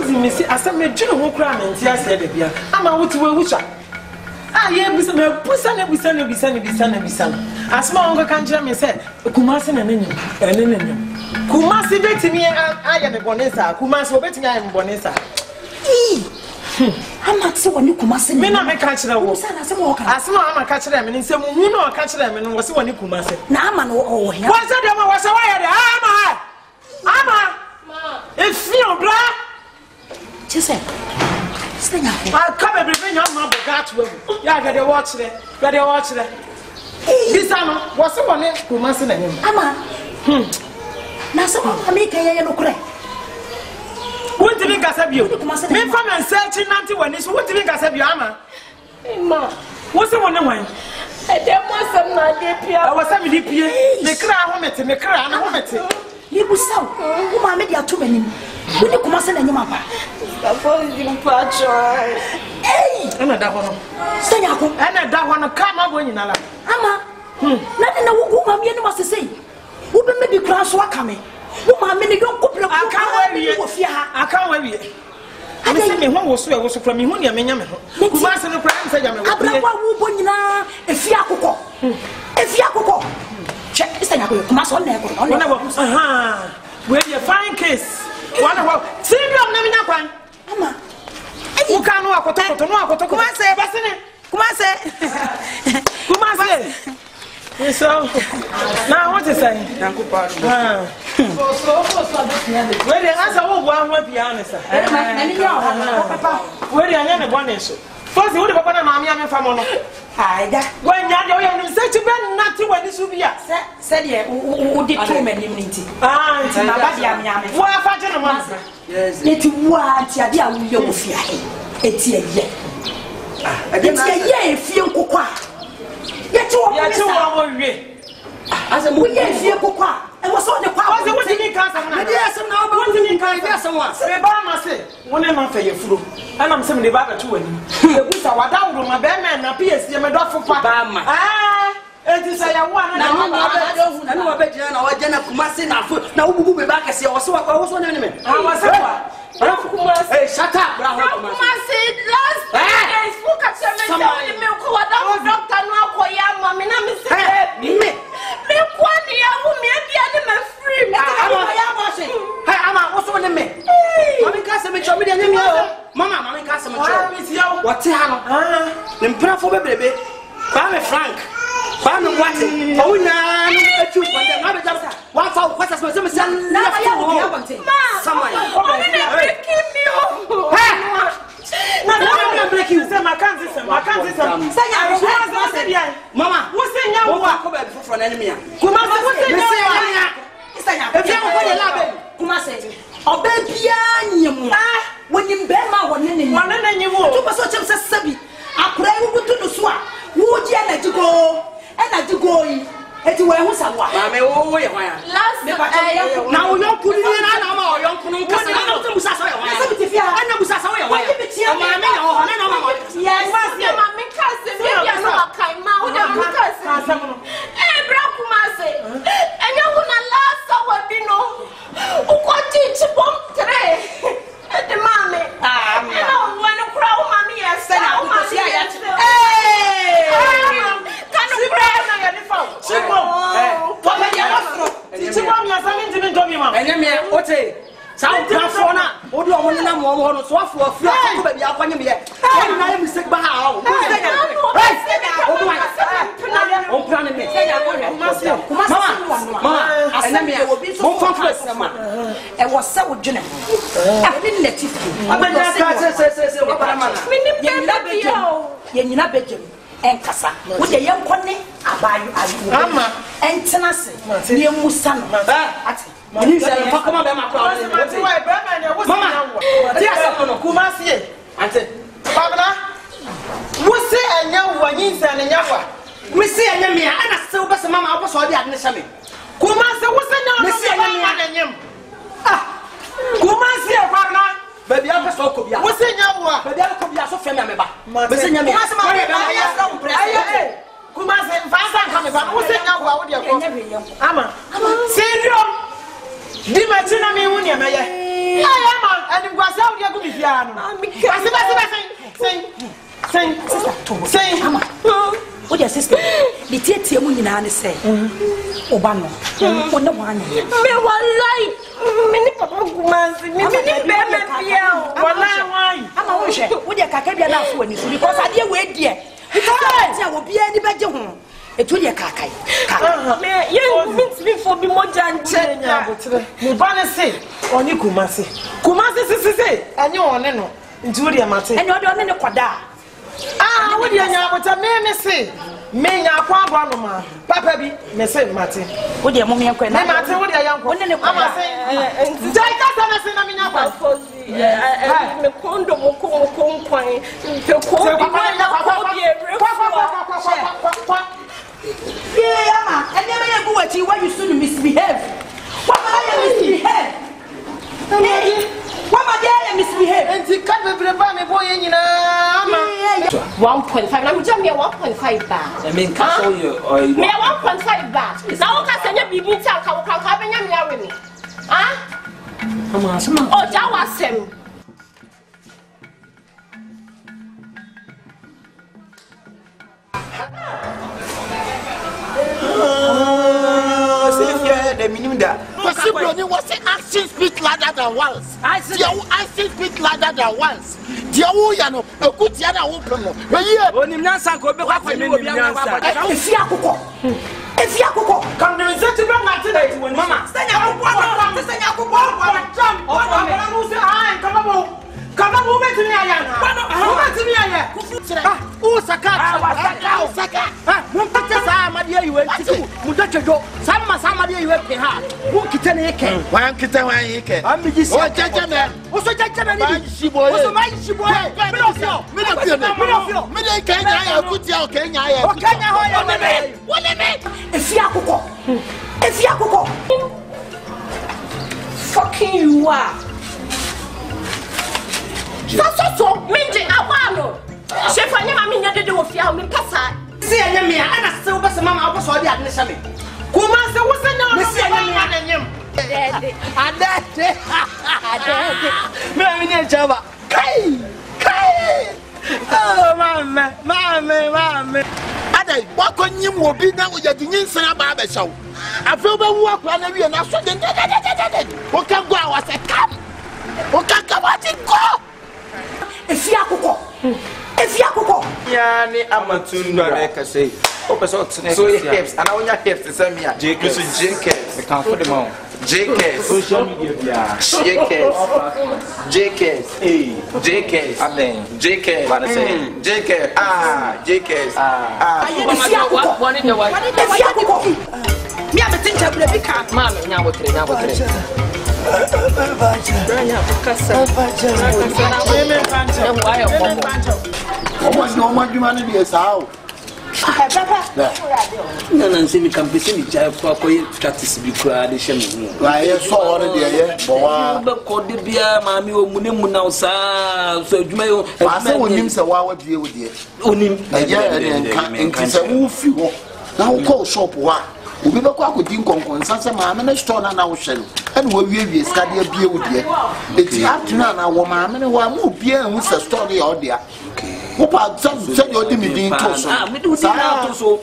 Missy, I said, me do no crime and tears said it. I'm out to a witcher. Ah, yeah, we send a pussy, we send a son. As small country me said, Kumasin and Indian. Kumasi bet me, I am a Bonessa, Kumas bet me, I am Bonessa. I'm not so when you Kumasi, me not make catch the wolf. As long as I'm catching them and some who know catch them and was one Kumasi. Now, man, oh, what's that? Was away? Ama, it's you, blah. Just say, I'll come and bring your mother. Yeah, get a watch there. Get a watch there. This summer was someone who must name Ama. Now, someone make a yellow crack. What do you think I said? You me from and searching until when it's what do you think I said? Ama, what's the one? I don't want some idea. I was having the cry, me cry, and I want it. You will sell. Who are made too many? When you come and your mama, hey, another one. Stay up, and that one come up when you know. Ama, nothing who mammy must say. Who may be class what coming? Who mammy don't couple of I can't worry. I said, me one was from me when you mean, who was in the prime say, I'm a if you check this thing. Come on, where you find case. One of see you on one. Ama, who can't walk to come on, say, come on, say, come on, say. So now what is saying? Where the answer one will be honest. Where the other one is. First, you would have a mammy and family. When you're such a bad nothing when this will be said, yeah, who did too many immunity. Ah, it's not bad. What a fat gentleman. Yes, it's what you are. You will fear him. It's a year. It's a year if you cook. Yet you are away. As a movie, if you cook. And what's on the power? What did you can't yes, and now what did you can't get someone? Say, Bama say, one month for your flu. And I'm sending the battle to him. The boots are down with my bad man appears to me dog for Bama. Ah, it is a one. Now, I know a better than our Jenna Kumasi now. Who will be back as you also was one enemy. I was hey, shut up, Kumasi. Last day, spoke at some milk. What I was Dr. Nokoya, Mamma, me. Make one year who may be animal free. Hey, Ama, what's on the me? Mammy Casamich, Mamma, Mammy Casamich, what's the Then for baby. Family Frank. Family what? Oh, now, you want to one for what has my son? Now I have someone. I'm breaking some. I can't say, Mama, what's the young one for an enemy? Kumase, obey piano. When you bear my one and you will do such a sabi. I pray we to the swap. Would you let you go? And I do go in. It's where was I? Last now you're putting in an hour. You're putting in an hour. Sound California, or do I want to know so for a few baby? I'll find you. I'm sick by how? It was so general. I didn't let you. I'm not bedroom. And Cassa, with a young pony, I buy you. And Tennessee, near Musan. You said, come on, Mamma, Kumasi. I said, Pabla, we say a young one in San Yawa. We say a young man, and I still was a mamma, I was all the admission. Kumasi was a young man. Ah, Kumasi, Pabla, baby, I was so cool. What's in your but there could be a Sophia member. Kumasi, Fasa coming back. What's in your Ama, Senior. Dimatina me unia meye. I am and was out your biano. Say, what your sister? The tea when you know, say, Obano, for no one. Me one like, many papa, I'm a wish. Would your Kakabia now for anything because I didn't wait yet. Because I will be any better home. It will be a caca. You means me for be more than Mubana say, or Nikumasi. Kumasi say, and you on no, Julia Martin, and you're on the quadra. Ah, what do you know what I say? Me na kwa bwanoma. Papa bi me say Martin. Wo de mommy akwa na. Martin wo de yanko. Wonne ne kwa. Ama say. Jai ka sana say na me nya kwa. Me kondo mo kwan. Pe ko bi na kwa bi ere. Kwa. Yeah, ama. And never you go at you why you should misbehave. What am misbehave? What am I misbehave? And you can't prepare me boy in 1.5. I'm just me 1.5 baht. I mean, can show you or me 1.5 baht. Now can send you bibi ta ka benya me awe me. Ah? Come on. Oh, Jawa sem. The minimum that. Was it action speak louder than once? I said, action speak louder than once. Dear Woyano, a good Yana open. When you answer, go back when you will be answered. If Yakuko, come to the center today when Mama, stand up, come on, move to me, Ayana. Move to me, Ayana. Oh, Saka. Won't put us, my dear, you went to Mudacho. Some dear, you went to her. Who can take it? One can I'm the gentleman. Also, gentleman, she boy, she boy. If Yakuko, fucking you are. So, Minji, Awano. Chef, I never mean you do with your Passa. See, I am here, and I still was a mamma. I was already at the Shabby. Kumasa was a no, Miss Yanam. And that, Java. Oh, mamma. What on you will be now with your Denise and a barber show? I feel the walk when I and I saw the what can go? I said, come. What can come out and go? If Yakuko, Yani Amatunda, like I say, open so your hips, and I want your hips to send me a JKs. I can't put them on. JKs, social media, JKs, I mean, JKs, what I say, JKs, JKs, what in your wife? Me have a thing to be cat, Mamma, now what no more humanity is out. No, see me can be seen for practice be cried. I saw already, but called the beer, Mammy, or Munimuna, so you may also him so why would you with you? Only and can say, woof you now call shop one. We don't go to Dinko, Mamma, and a stone on our shell, and we study a beer with you. It's afternoon, our mamma, and one more beer with a story or dear. What about some said you're doing so?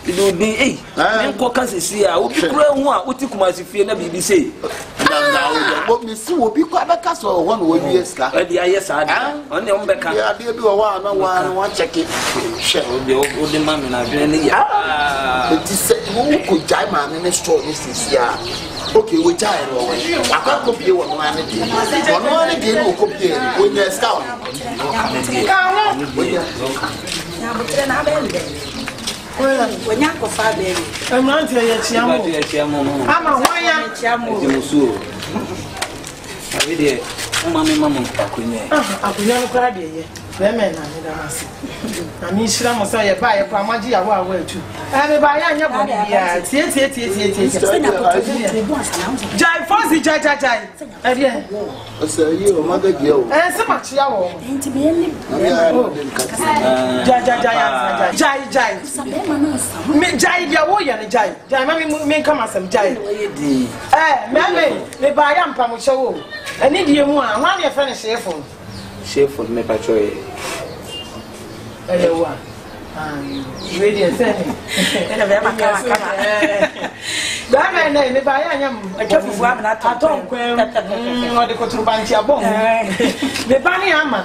It would be a caucus is here. What you took my fear, BBC. What Miss will be quite a castle one way. Yes, I on the Ombeca. I did do a one check it. Shall the old man and I really it is said who could die man in a store this year. Okay, we tired already. I can't copy one man again. One again will copy when you're scout. When you go far, I'm not here. I'm a wire. I did. Mamma, I'll be never glad here. Women, I mean, Shram was a buy a Pamaji, I will too. Everybody, I never Jai Fossi, Jai. I say, you, mother, you. And so much, y'all. Ain't to be any Jai, your warrior, Jai. Jai, mammy, may come as some Jai. Mammy, the buy am Pamucho. I need you one, your friend is here for. chef for me patrol. Ewa. Radio send. Ena be makama. Ba na ba ya nyam. Akefufu am na aton kwem. O de koturbanti abon. Me ba ni ama.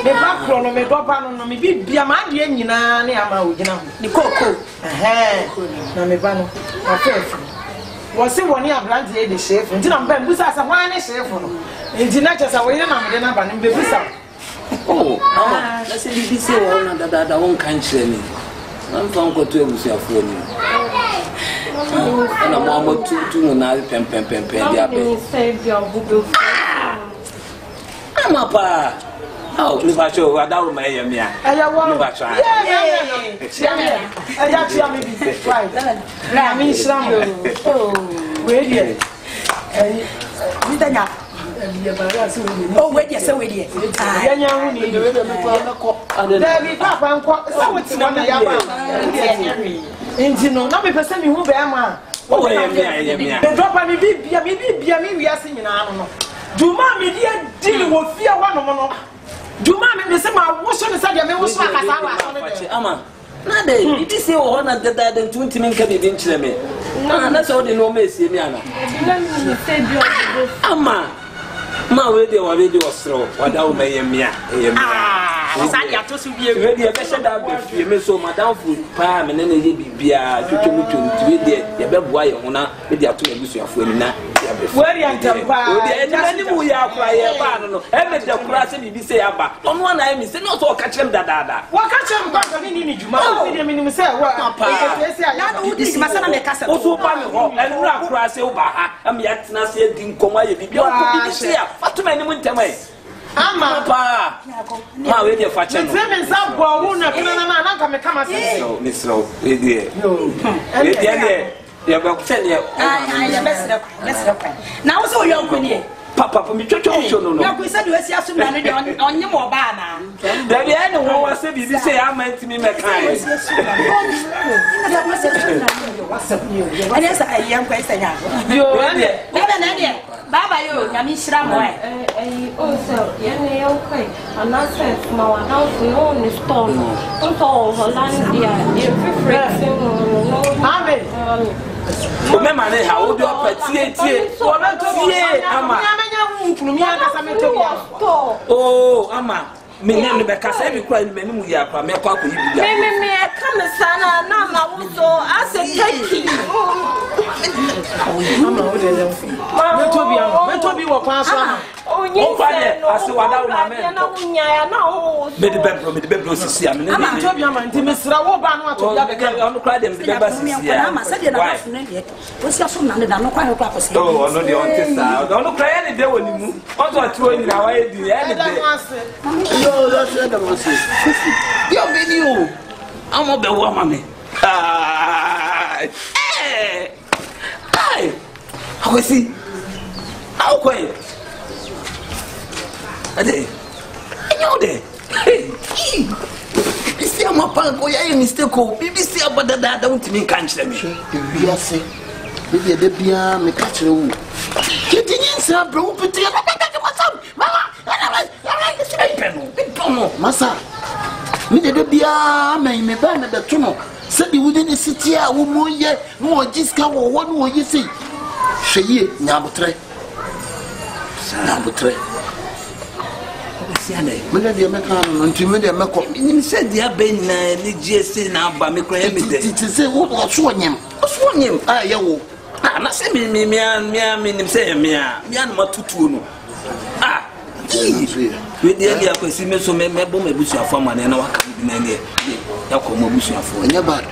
Me ba kro no me do ba no me bibia ma de nyina ne ama ogina ho. Ni koko. Na me ba no. Afefu. Wo se woni ablante e de chef. Nti na mba mbusa asa hwan ne chef no. Nti na chesa wo ina na me de na ba no mbe busa. Oh, mama, let's say this is one that won't cancel me. I'm from Cotubusia for me. And I'm almost two now, pen, I'm up. Oh, if I show what I will make me. I want to try. I mean, some. Oh, wait, oh, wait, yes, so wait, yes. Papa, no, not be person who be a man. Oh, yeah, drop me, we are singing. Do mammy, dear, deal with fear one of them. Do mammy, the same, I was on the side of me, was like a Nade, it is your honor that the 20 men can be into me. No, that's all the no mess, Yana. Ama, my radio was throw, what thou may me. I to be ready a better that you so Madame Food, Pam, and then you be a to the bed wire honor with the two of your friend. Where you are, we are crying. Every the class and you say about on one I miss, not all catch them that. What catch them back? I need you, my say, well, this is my son, the castle, also and rap crass over. I'm yet not saying, come away, be what too many winter way. Ama pa. Ma we dey fa channel. Tell me some boy who na come say. No, Miss Row, we dey. No. We dey. Ya ba tell you. Ya best. Now so you kuni. Papa, me chocho no. Na ku say do asi asum na no dey onye mo ba na. Da bi ene wo wa say bibi say am antimi me kan. Ani sa ayam kwa isanya. Yo, na dey. Baba yo, nyami shira mo also, yene okay. Anase ma wa na no ni store no. So Hollandia, e free no. Amen. O me mane ha o do tie. O na tie ama. Oh, ama. Me name be kasa bi kura ni me mu ya kwa me kwa ko yibi ya. Me come sana na ma wo so ase keki. Mama o de le fi. Me to bi wo kwa so ama. O kwa de ase wada wo na me. Na unya ya na o. Me de bebro sisi am. Ama to bi ama nti me sira wo ba no ato ya be ka. Onu kura de me de beba sisi ya. Ama se de na afu na de. O si aso na de na no kwa kwa ko se. Oh, onu de on te sa. Onu kura ya ni de woni mu. O to atu oni na wa e di ya ni de. No, that's what I was saying. Your video. I'm a bit woman. Hey, how is he? How quiet? A day. You there? Hey, you see, I'm a punk. Oh, yeah, mistake. BBC about that. Don't mean can't let me. You are saying, maybe a debia, me catch you. Getting inside, bro, but what's up, Mama? Masa, me de bia me ba me beto no. Se di wudi ni city a wo mo ye, no jiska wo wo no ye sei. Hweye nyabotre. Nyabotre. Siane. Me de me kan no nti me de me ko. Ni se dia ben na ni GSC na ba me kra me de. Ti se wo so nyem. So nyem. Ah ye wo. Ah na se me nim se me na matutuo no. Ah. We dey dia kwesi me so me bo me busu afọ ma na waka bi na ne ya ko mo busu afọ Anya bad.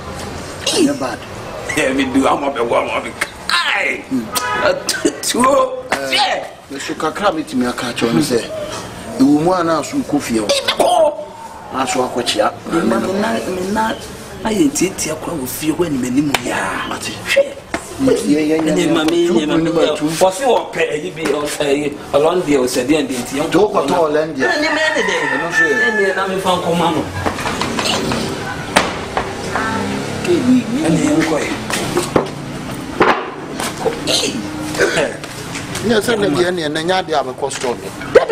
Anya bad. Me do am be wo am be ai tuo yeah Me so kakra metimi aka cho me se ewu mu ana so kofie o ko aso akochia na aye titia kwa wo fie ho ni manimu ya mate ni mami fosi wo pe eyi bi Hollandia o se de ndenti yon to ko to Hollandia ni me ne de no so ni na me fan ko ma no ani yon ko ne se ne de ne nya de abekọ store If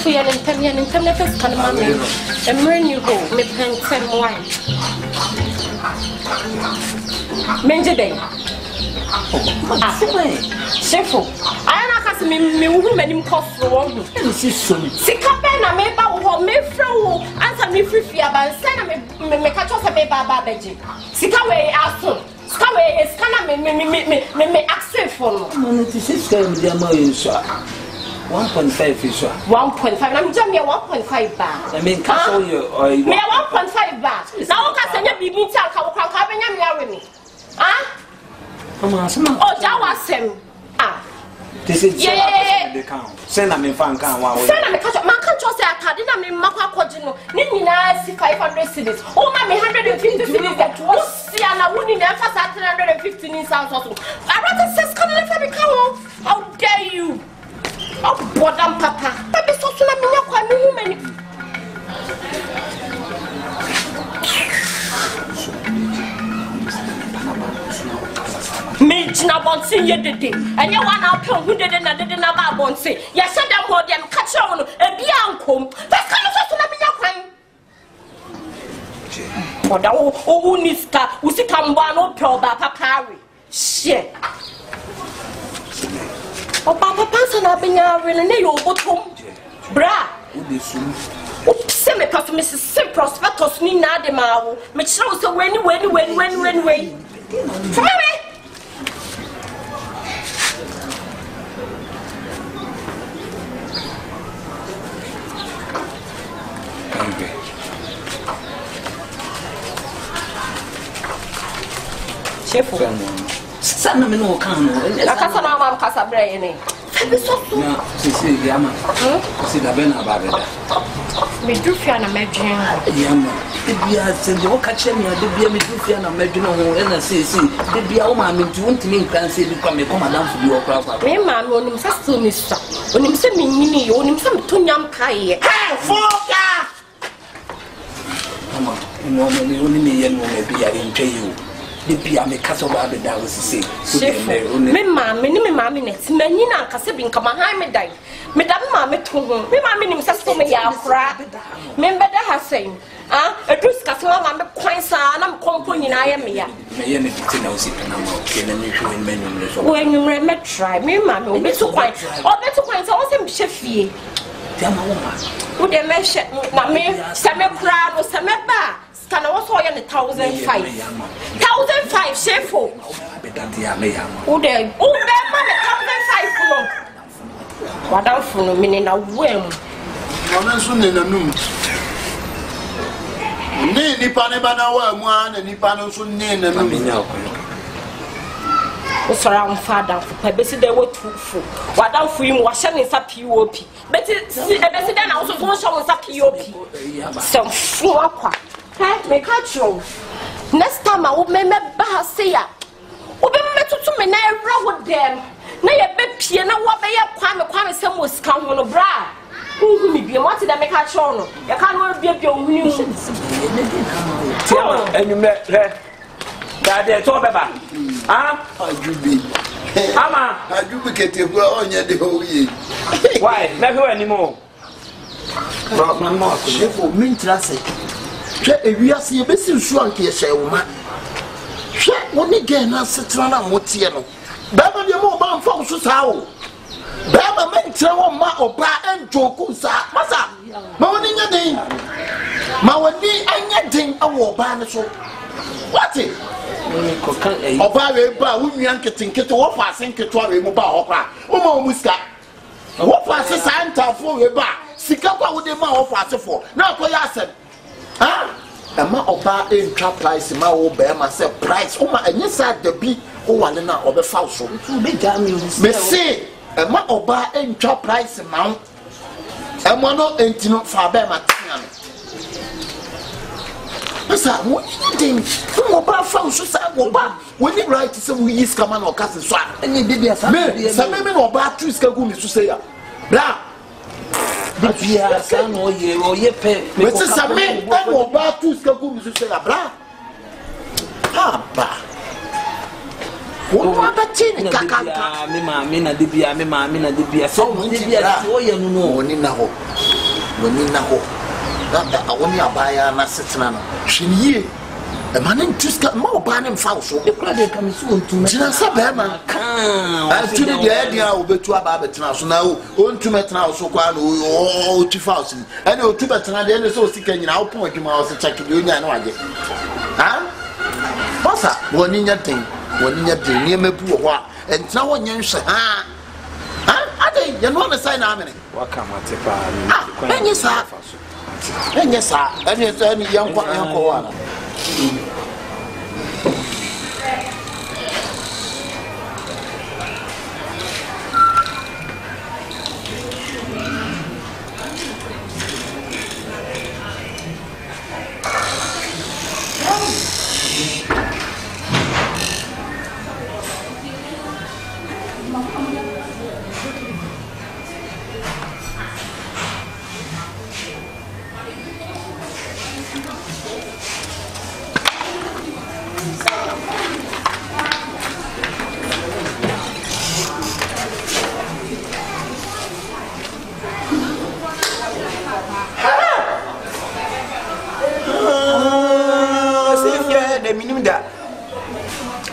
we are in Tamian and Tamnefes can mammy, and bring you go, make him 10 wine. Menja day. Shameful. I am not me woman in cost for one. Sikapena may bow me through answer me free fear, but send me catch us a baby babaji. Sikaway also. Sikaway is kind of me accept for no. This is going to be a million shot. 1.5 fish. 1.5. I'm just me 1.5 baht. I mean, castle you or me 1.5 baht. Now, can you be me tell how me? Ah? Oh, that was him. Ah. This is the count. Send them in fan can one. Send them a catch. Man can't just say I didn't mean Maka Codino. Nina 500 cities. Oh, my 150 cities that was see and I wouldn't never start 315 in South also. I rather says, come and let me come. How dare you? Oh, Bodam Papa. But it's also not me. Me, Gina Bonsi, you did it. And you want our tongue who didn't have Bonsi. Yes, said them more than catch on a bianco. That's kind of also not me. But oh, Niska, who see come one or proba papari. Shit. Oh, Papa Panson, I've been really near home. Bra. Send me past Mrs. Cyprus, Vatos Nina de Mao. Make sure so when. From me. Chefu. Sana me no kan no. Akasa na ma kasa bre ni. Ebe so so. Na sisi yama. Sisi da be na ba be da. Me dufia na medwen. Yama. Ebia sende o ka che me ade bia me dufia na medwen ho e na sisi. De bia o ma me nti wontimi nkran se bi kwa me ko madam fu bi o kra kwa. Me ma me onim sa so mi sa. Onim se me nyini yo, onim se me to nyam kai. Hey, foka. Mama, no me onim me ye no me bia ntwe yo. The Pia me castle by the Dallas say. Me mammy net, Menina Cassabin come behind me die. Madame Mammy to whom, me mammy himself for me ya fra. Member the Hassan, a dress castle, I'm a quite son, I'm company, I am here. May any knows it, and I'm okay, and you should menu. When you met try, me mammy will be so quiet. Or better quite awesome chefy. Tell my woman. Would they mention Mammy, Samuel Crab or Samuel Bar? Can I also earn 1,500? 1,500, shameful. Oh, there, oh, that money, 1,500. What else for a minute? Now, when? I'm soon in the noon. Nipanabana, one, and Nipano soon in the noon. What's around father for Bessie? They were too full. What down for him was shining up POP. But it's a resident also won't show us up POP. Some fool. Me catch you. Next time I will make a say ya. Obe me to me na row with them. Na ye be pie na wo be ye kwame sem was kan ho no bra. Who me be what did I make catch you no? You can no be ohuni. Tiama enyu me Daddy to beba. Ah, ajubi. Ama, ajubi kete bua onye de ho yi. Why? Never anymore. Mama, chefo mintrase. She ewiase ye besi nsu anke ye hye wo ma. Hwe woni gen na setra na motie no. Baba de mo ba mfa so sa wo. Baba mentre wo ma oba enjoku sa. Masa. Ma woni nya den. Ma woni anya den awo oba ne so. What? Oba we ba wo nua nketenkete wo fa asenketo we mo ba okra. Wo ma omuska. Wo fa ase sa ntafo we ba. Sika kwa wo de ma wo fa asefo. Na akoya asem. Ah, ama oba entwa price ma wo be ma say price o ma enye sa da bi o wale na obe fa so be ga me say ama oba entwa price ma ama no entino fa be ma tia no Asa mo tin mo ba fa so sa mo ba when you right say we is come na okase so any baby asa me sa me no ba tu ska gu mi so say ya bra bia sa no ye pe me say sa me no ba tu ska gu mi so say ya bra ha ba o ba chini kakanta me ma me na de bia so mo de bia so ye no no oni na ho that awoni abaya na setena no hweniye e manen tuska ma oba ne mfa so e kura de kam so ontume jina sa be ma kan tuni de dia obetu aba betena so na o ontume tena so kwa no o tu fa so ene o tu betena de ene so sika nyina o pon adwuma o se check de onya na waje ha bossa woni nya den ne mebu wo a entena wo nya nhwe ha ade ye no na sai na amene waka mate pa enye sa enye yankwa wala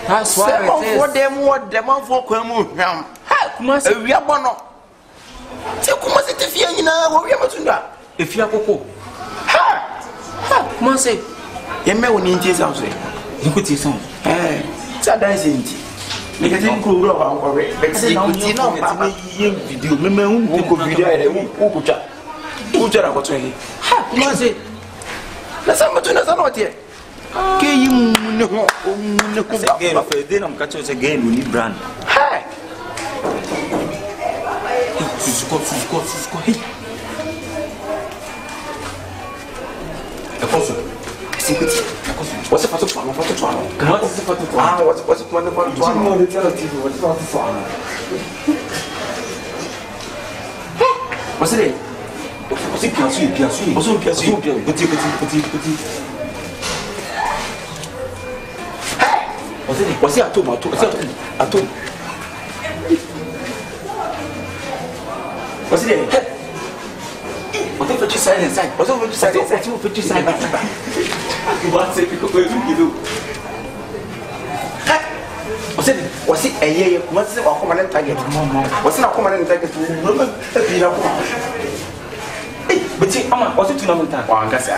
That's why it is. What them for kwamu ham. Ha, kumase wi abono. Se kumase te fie nyina wo wi amatunda. e fia koko Ha, Kumase. ye me woni ntie sam so. nkuti son Sa dan se nti. Me ke tin kuro ro ba ko re. Be ti kuti no pa ye video me me hu ko video ere wo kucha. Kucha ra ko to yi. Ha, Kumase. Na sa matuna sa no tie. Ke yi ne ho ne ko ba. game fe de nam ka cho se game ni brand Ha. Suzuko hey Akoso Sikuti. What's the photo? What's the photo? Ah, what's the photo? No, the TV. What's the photo? What's it? Você piaçu. Petit. What's it? Atom. What's it? What's the picture side inside? What's the picture side inside? What's the picture side inside? What's it? What's it? Yeah. What's it? Command target. What's it? Command target. But what's it to know that? One gasa.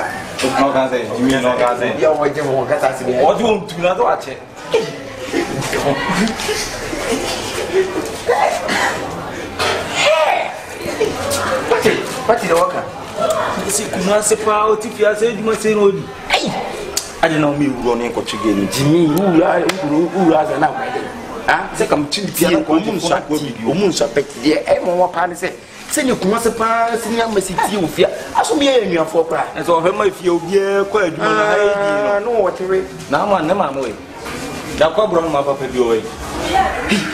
No gaze. You mean no gaze? Yeah, what do you want? Gasa. What do you want to know? Watch it. What is the worker? See, Kumase pa o ti fi ase di mo se no di. I don't know me who run ko chige Jimmy, who has an hour. Ah, say come to the omun shapek. Yeah, everyone can say. Send you Kumase pa senior message you fear. Aso me en you for cry. And so hema fi obi e kwa adwuma na ha No, what we. na ma na ma mo e. Da kwa bro ma papa bi o e.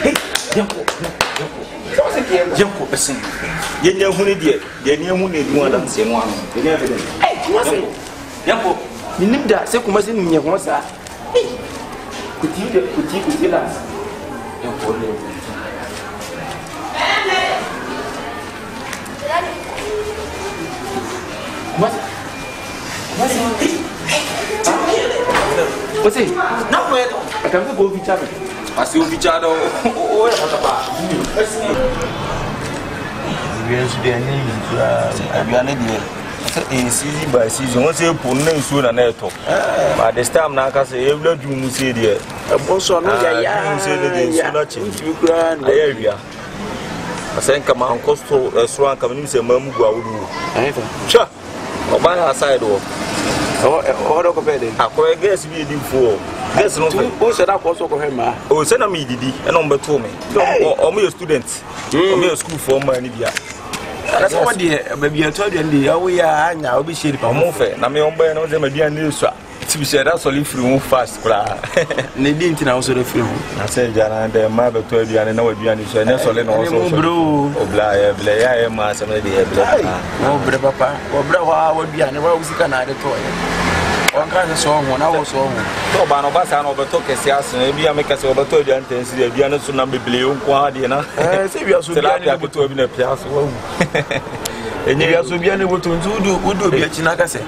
Hey, Yanko person. Ye nya hu ne de nya hu ne du adam se no ano. Ye nya evidence. Hey, Kumase. Yanko, Ni nimda se Kumase ni nyeko sa. Kuti la. yanko le. What's it? No, I can't go with Chavi. Asi o bichado o e hota ba. Yes, they are needing season by season. Once you put them soon and net talk. But this time, now, I say, every day you say, dear, Also, no, yeah, say that they should not change. You grand area. I think I'm on cost to a strong community, say, Mamu, sure. Or by our side, or I guess we did for. Guess no, who said that also for him? Oh, send me, Didi, and number 2 me. Or me a student, or me a school for money. That's what maybe I told you, we are now be shaped. I'm off it. Now, me on by no, they may be a new swap. be said that's only free fast cry. Ne didn't also the film. I said Jana the mother told you and know you and so that's all also bro obla ya ma some dey oh bre papa o bre wa wo bia ne wa usika na de toy on kan so ho na wo so ho to ba no ba sa no beto kesi asen bia make se obeto dia ntensi dia bia no so na beble nko ha de na se bia so bia ne beto bi na pia so wa enye bia so bia ne beto ntu bia chi na ka se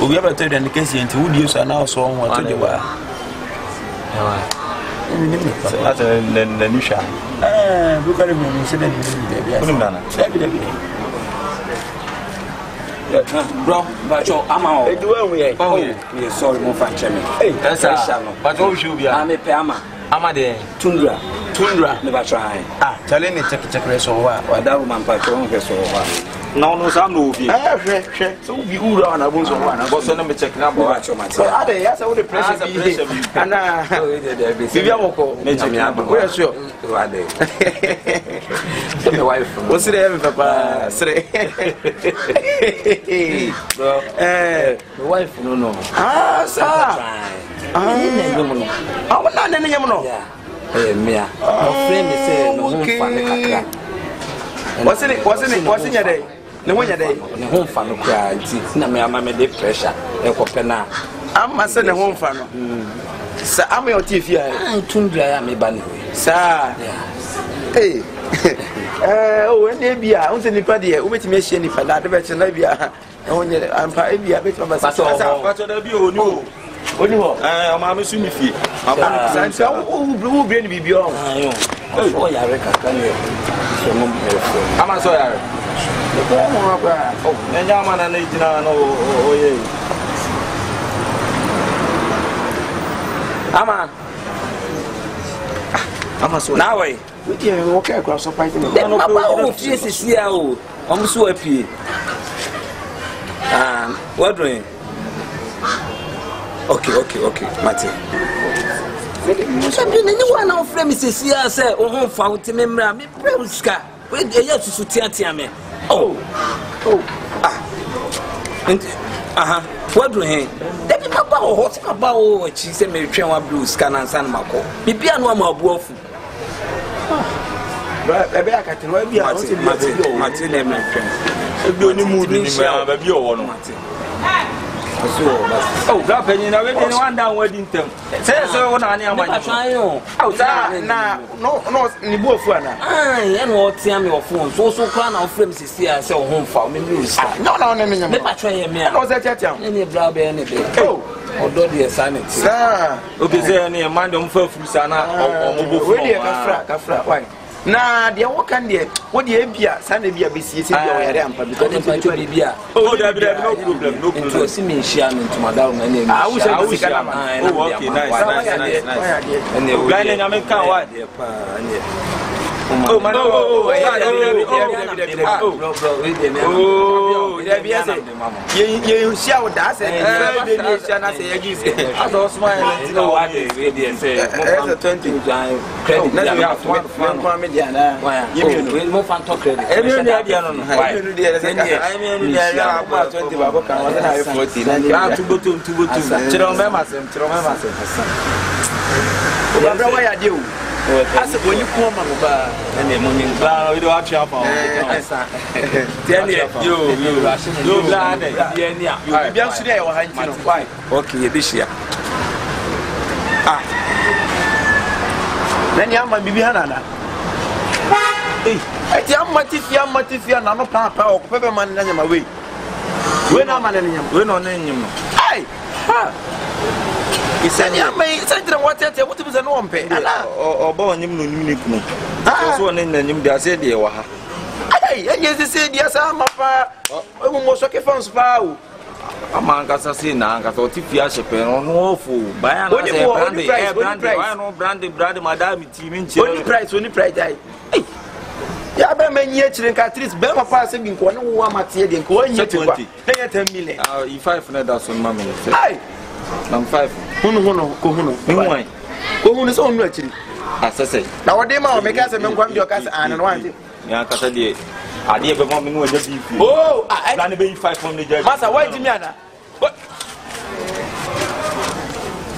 obi abeto dia ne kesi nti wudi so na so ho to de wa that's the new shot. Look at me, say that. Bro, but I'm out. Oh, yeah, sorry, more fan chairman. Hey, that's but what should be? I'm a Pama. I'm a day. Tundra. Never try. Telling it, check rest over. That woman, patron, over. No, some movie. So we would run a bunch of one. I was on the check number. So are they? Yes, I would pressure. And Vivian, we're sure. The wife. What's it, Papa? The wife, no. Ah, sir. I will not any yamano. Yeah, friend is saying, no, What's in your day? No one day. The home fan cry. Na me ama me de pressure. E ko pena. I'm my son home fan. Sir, I'm your TV here. Tundra ya me ba ni. Sir. Hey. Oh, when be a unse nipa de, wo betime hie nipa da de be che na bia. Onye ampa e bia betime ba. Pastor da bi oni o. Oni ho. O ma me su mi fie. Sansa wo brain bibi o. Oh, ya reka kan yo. So mo me fo. Ama so ya. Oh, nenya mana na ijina no oye. Ama so. Now way. We dey walk across so fight me. Papa o fie sisia o. Om so apie. What doing? Okay, Mate. Sabi nani wa na ofre me sisia say o ho fa utime mra me preuska. We dey ya susu tiatia me. What do he? Debi papa o hot papa o chi se me twen wa blue scan and san mako. Bibia no ma abu ofu. Ebe akati no bia o se Mate na me twen. Ebi oni mood ni ma ba bi o wo no. Oh, that penny na we dey one down wedding tem. Say so na ani amani. Oh, na no ni bu ofu ana. Ya no tia me ofu so kra na ofrem sisi a say o ho mfa me news. No nyam. Me patwa ye me. No say tiatia. Ni bra be ne be. Oh, odo de sanity. Sir. Okay, say ni man dem fa furu sana o mo bo fu. We dey kafra. Why? Na dia wo kan dia wo dia bia sana bia be sie bia wo yare ampa because dem patwa bibia. Oh, there no problem. To see me share me to madam na name. I wish Oh, okay, nice. And the blind and I can why? Oh, man, bro, you see how that's it. I don't smile. That's a 20 credit. That's one mediana. You move and talk credit. I said, when you come over, and the money, you don't have to you glad you be today or why? Okay, this year. Then you might be behind. I tell Matifia, no papa or pepperman in my way. When I'm an enemy, we're not in him. He said, "Yeah, may say to what was an one pay or born him no unique. That's one in the name they said, Hey, yes, they said, yes, I'm a pa. Almost like a phone spow. Among us, I say, now, I thought if you are no awful. Buy brandy, madame, team price. Yeah, but many years in Catrice, Bella passing in one material, going 20. They get 10 million. If I find that on mammy, I'm 5. Who is on actually? As I say, now what they might make us a man your cousin and one. Yankasa, I did a moment with the beef. Oh, I can be 5 from the judge. Master, why Jimiana? What?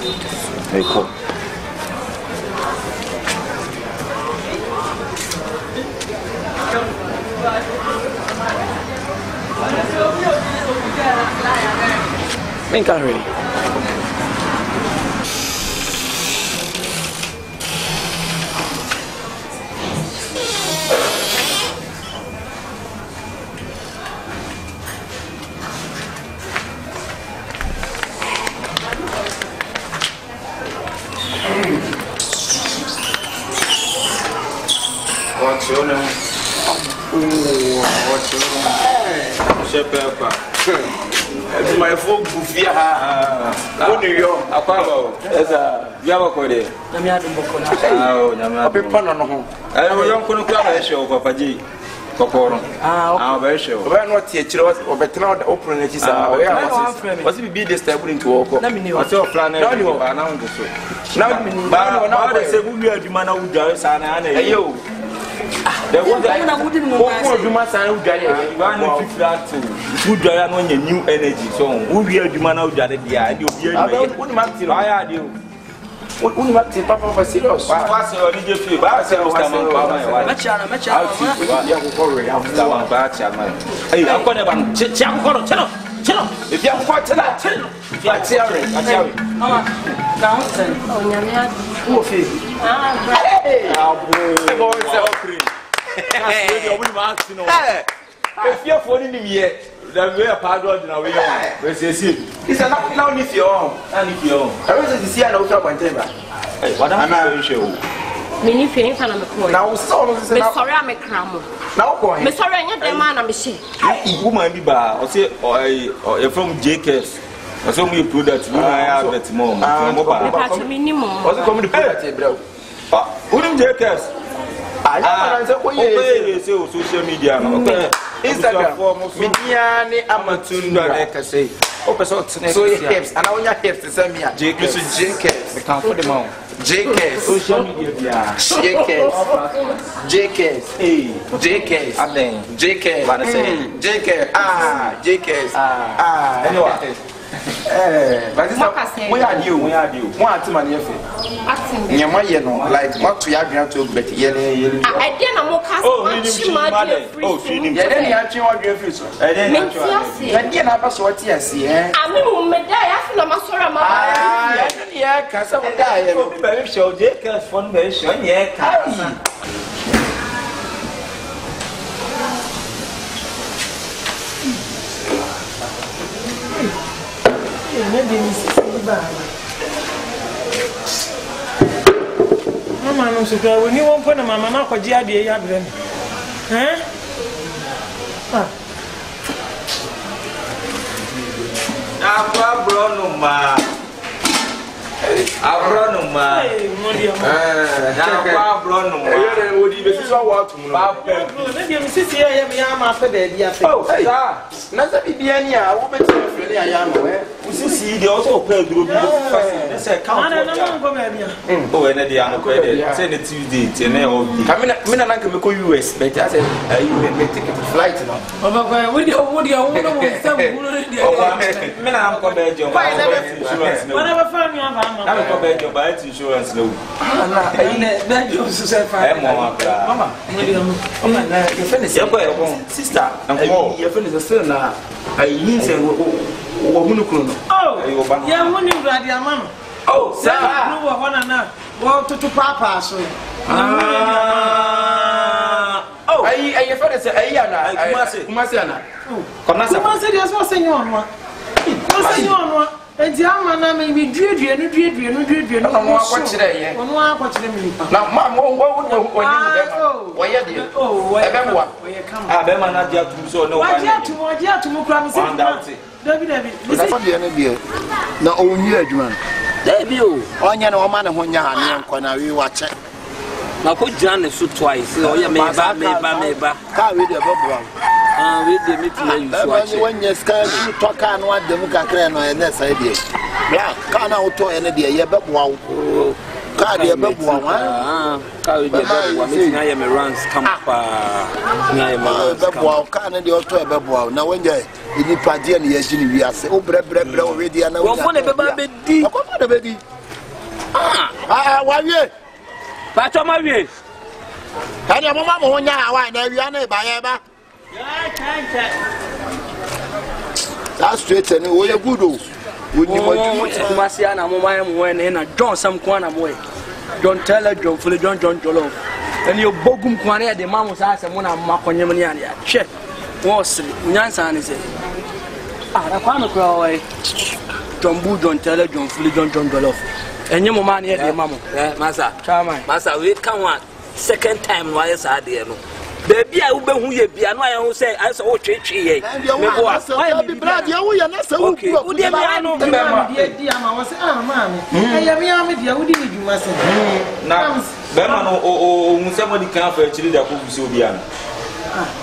Hey, cool. Me can't read. What's your name? What's your name? Shepherd. My folk Buffia. What do you? Aquabo. As a Yabako. Oh, Yamapan. I don't know show, Papa G. Kokoro. Ah, very sure. We are not teachers or better not open it. Was it be disturbing to walk? Let me know. What's your plan? Now, I say, we are the man who does, and you. There was a good man who died. Who died on your new energy. So, who we are the man who died? I do. What Papa was serious? What's your DJ? What's your if you have quite a lot, I tell you. If you're falling in yet, then we are part of the way. It's a now if you're on, and if you're on. I was to see an old one table. What am I show? Many things and I'm a coin. Now, sorry, I'm a cram. Now, Miss Sorry, I'm a man, I'm a shame. Woman be bar, or say, or from JKS. Or some you put that I have that moment. What's coming to pay, bro? Wouldn't JKS? I say social media. Instagram, media, Amatunda, I can say. So you hips, and I want your hips to send me a JKS. We can't put them on. JKS, social media, JKS, anyway. But we are you. One to my nephew. Like what we are going to bet. I didn't know. Oh, she didn't. Then you actually want your future. And then you have us what you see. I mean, I feel I'm sorry, yeah, because I will die. Very sure, JKS Foundation, yeah. Mama no so when you won't put a mama na kwaji ade ya brem. Aqua Bronuma. Abronuma. Aqua Bronuma. Would you be so what to me? Sit here, I am after the idea. Oh, nothing be any. I will bet you I am. We see the also pay group. That's a count. Oh, and the other credit. Send it Tuesday, and I like to go US, but I said, you may take a flight now. Oh, what do you want? Whatever fun you have. I'm going to your bite insurance. No, sister, and your friend is a son. I use a woman. Oh, yeah, when you got your mama. Oh, sir, no one and now. Well, to Papa, so. Oh, I your friend said, I must say, there's one thing on one. What's you on one? And the man may be dread, no watch today. Watch them. Now, Mamma, why are you? Oh, where you come? I bet not just so no. Why to move from David. Na onyi adwuma David o onya na o ma ne ho nya ha ne nkọ na wi wache na ko jan ne so twice o ya me ba ka we de bobwa we de me tuna you so wache wonya ska ni to ka no adem kakra no e na sai de ya ka na auto e ne de ye beboa wo Car de beboa wa. Car de beboa me na ye me runs come pa. Na ye me beboa car na de auto beboa na wenje ni pade na ye jini wi ase. O bre o we dia na. Wo fo na beba be di. Ko fo na be di. Wa wie. Ba to ma wie. Ani mama mo nya awa na wi na ba ye ba. That's straight and we are good. We need more Masia and Mamma and John some Kwana boy. Don't tell her John Fully John Jolo. And your Bogum Kwana, the man was asked one of Maconia. Check. Was Nansan is it? I can't cry away. John Boo, don't tell her John Fully John Jolo. And your mamma here, the mamma. Massa, we come one second time while it's out there. Baby, I will be who you be, and I will say, I saw church here. And you will be blood, you will not say, okay, who did I know? Dear, I was mammy. I am with you, who did you must say? Now, Bemano or somebody can't for a chili that will be so beyond.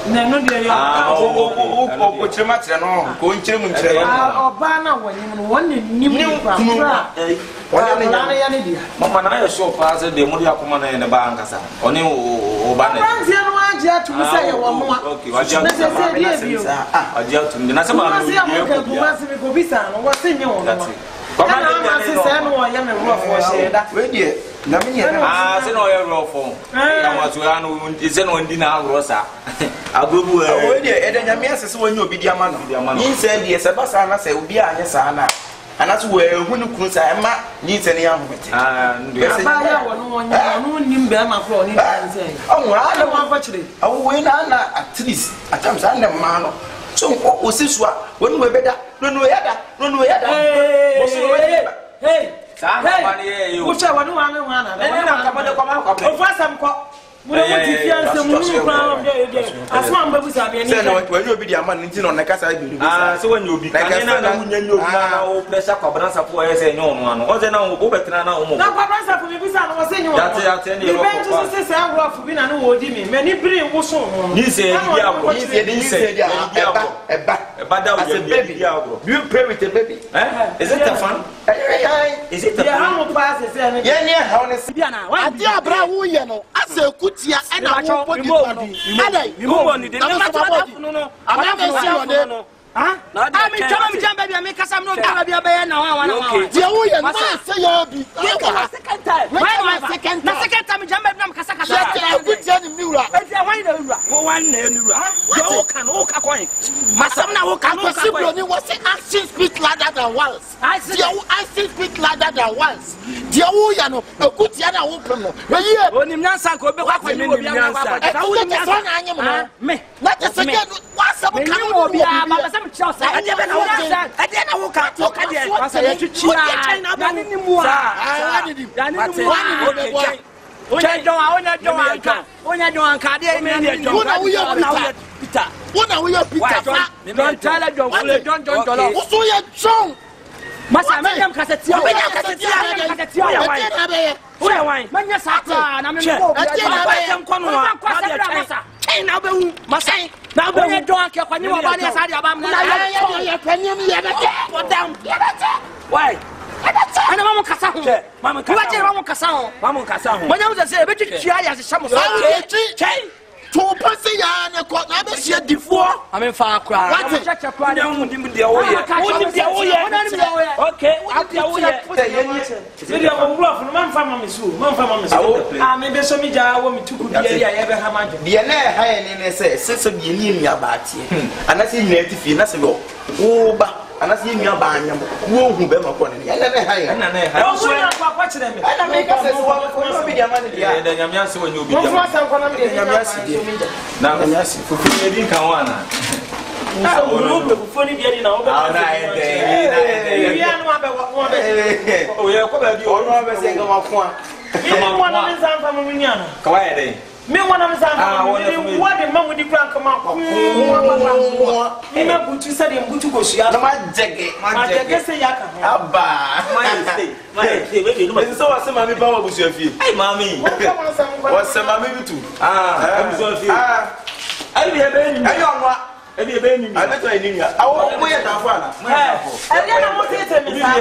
No, dear, what's your matter? No, going to Obana when you want to Mamma, I saw pass the Modia Commander in the Bancasa. Only Obana. To say one more. Okay, I just to the National what's in your that's it. Come on, I am a rough for that. Wait, yeah. I said, no, you're rough for. I was one is on dinner, Rosa. I'll go away. And then your mess when you'll be the man. He said, yes, a bus, and I say, be a yes, Anna. And that's where when you could say, I needs any young with it. And yes, I don't remember my phone. Oh, I don't want virtually. Oh, when Anna at least at times under man. So, what was this one? When we better, run away, hey, which I want to run. Then I'm coming to come out of some. When you be the man on the casa, so when you be pressure cobranza for a say no one, or then I'll go back now. For me, was saying, you many brilliant was so. He said, baby, you pray with the baby. Is it a fun? Is it the hammer passes? Yeah, honestly, I dear Bravo, I say, Kutia, and I won't put you on the no. Huh? I'm telling you, baby, I make us some no baby now. Say you'll be second time. Why my second time? Jump up, Casaka. Was action speak louder than once. I see speak louder than once. Dear Uyano, a good Yana open. When you answer, go back when you be answered. Not a second. What's up? I never know that. I didn't walk out. I said, to cheer. Now, when you don't care when you are on your side, why? And Mamma Cassan, Mamma Cassan, Mamma Cassan. When I was a celebrity, she has a summer. To pass a court, never said before. I'm in far cry. What a cry. Okay, I maybe some media want me to go. I ever have the air say, since you need me about you. And I see native in us ago. Oh, but. And I see me a banyam, who be my pony. I never hire. And I also watch them. I make us be the money. Then I'm just when you be the now, yes, for feeding Kawana. Funny getting out. Oh, yeah, probably always saying, come on, one of his family. Quiet. Me one of them what the man with the plan come out. Me put you said him to go see. My jacket say yaka. Abba. My so was mommy power with your feet. Hey mommy. What's some mommy too? I'm so I be a baby. I don't want. e bi e be ni mi abeto ni ni awo mo ye tafo ana e dia na mo tete mi sa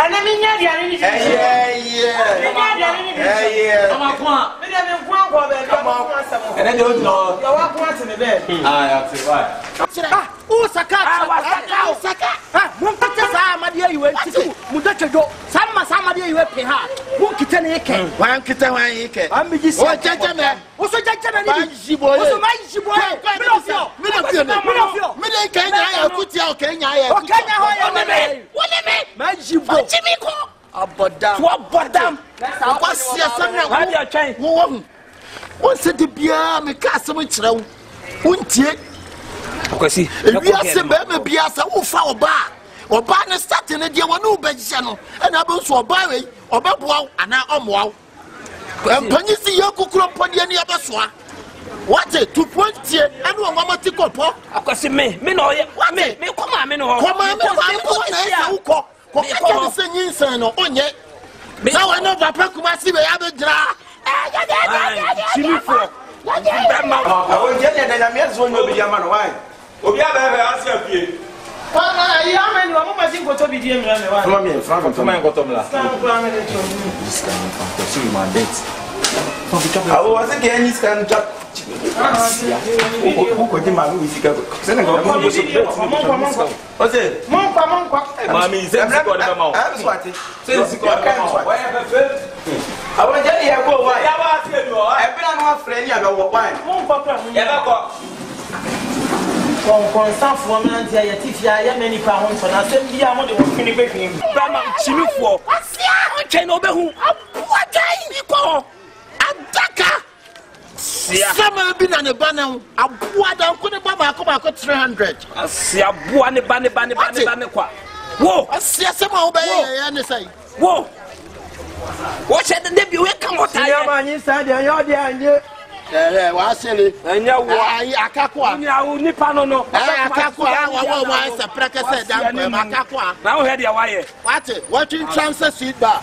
ana mi nya dia ni ama kwa me dia me kwa kwa be ene de o no ya wa kwa te me be ya te vai o saka mun pata sa amade ayiwe ntisi mu da twedo sama amade ayiwe pe ha mun kite ne yeke wan kita wan yeke am bi ji o jeje me o so jeje me ni o so ma jiboye me no fio me le kenya ya kutia o kenya ya o kenya ho ya wole me ma jibo jimi ko abodam kwa sia sana wo wo se de bia me ka asem kire wo untie akwasi ebi ase be me bia sa wo fa oba ne start ne de wonu be gye no na be so oba we obeboa ana omoa empanyi si yakukuro pode ne yabesoa wate to point tie anu o mama ti kopo akwasi me na oye me koma me no ho koma me na esa uko ko ka se nyinsan no onye na wa no papa kuma si be ya be dra chimifo o je ne na me zo nyo bi ya ma no why obi abebe asia pie pana ya me ni mo ma sin ko to bi die mi na me wa toma mi franco toma en kotom la awo wase ke any scan chap ko di ma mi sika ko se na ko mo so o se mon kwa ma mi se ko de ma o se ko de ma o wa ya be fe awo je ni e ko wa ya wa se bi o e bi na no afre ni abe wo kwa mon kwa ya be ko kon san fo me na dia ya tifia ya mani pa ho so na sem bia mo de wo fini be fini ba ma chimifo asia o chen no be hu aboa dai ni ko adaka sama bi na ne ba na aboa da ko ne ba ko 300 asia boa ne ba kwa wo asia sama wo be ya ne sai wo said the debut we come out ya ma nyi sa de yo de anye wa sele enya wo ai akakwa nya wo nipa no akakwa wa se preke se dan ko akakwa na wo he de wa ye what in transfer feedback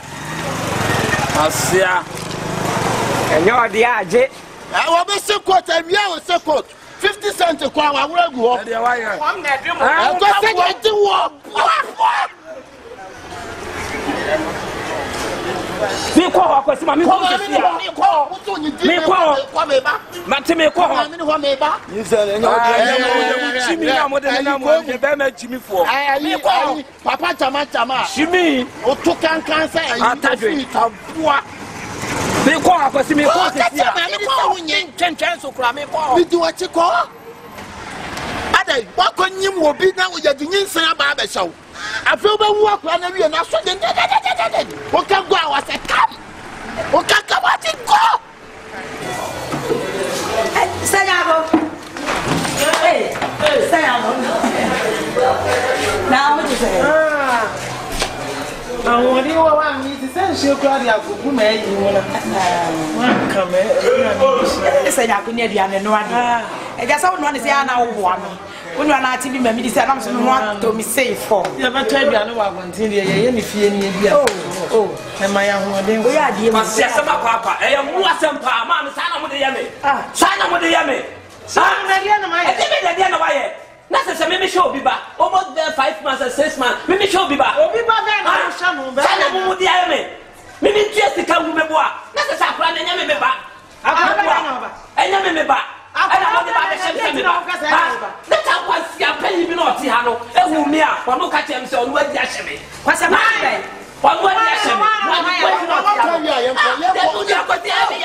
asia enya o de aje wa be se quote awia o se quote 50 cents kwa wa wura gu ho de wa ye kom na dum ko se de ti wo mi ko ho akwasi ma mi ko se sia mi ko me ba ma te mi ko ho mi ho me ba ni se le nya o de chimi na mo de na mo de be ma chimi fo mi ko papa chama chimi o to kan say atadwe taboa mi ko akwasi mi ko se sia mi ko wunye chen so kura mi ko mi di wa chi ko adai wa ko nyim wo bi na wo ya di nyinsan aba ba hyew afi wo ba wu akwa na wie na so de wo ka go a wa se kam wo ka ka wa ti ko sayabo sayabo na mo ti say àwọn ni wo wa mi ti se nse kura di agugu ma yi wo na wa kan me sayabo ni aduane no ade e ja sa wo no ne se ana wo bo ano wonu ana ati bi ma mi di se na so no to mi say for ya ba twa aduane wa gontin de ye ni fie ni bia e ma ya ho den o ya die ma se asema papa e ya mu asem pa ma me sana mo de ya me sana mo de ya me na dia na ma ye e be de dia na wa ye na se me show bi ba almost there 5 months and 6 months me show bi ba obi ba be na sha no be sana mo de ya me me tie sika wu me bo a na se sa kura na nya me ba akura enya me ba ana mo de ba de shem me ba na ta kwa sia panyi bi na oti ha no ehu mi a wono ka chem se onu adi ahye me kwase ma be wono adi ahye me wono adi ahye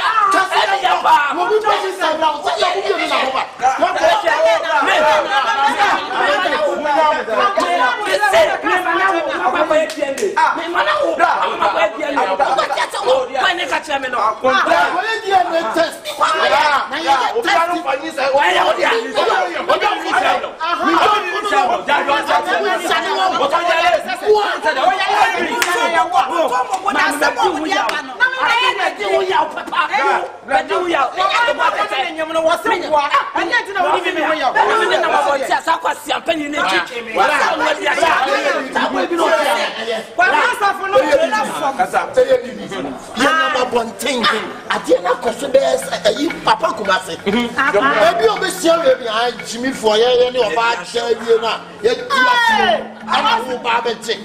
abonten ade na koso be ayi papa kumase ebi obesia we bi an Jimmy for ye ne oba cha wie na ye dia ana wo ba bete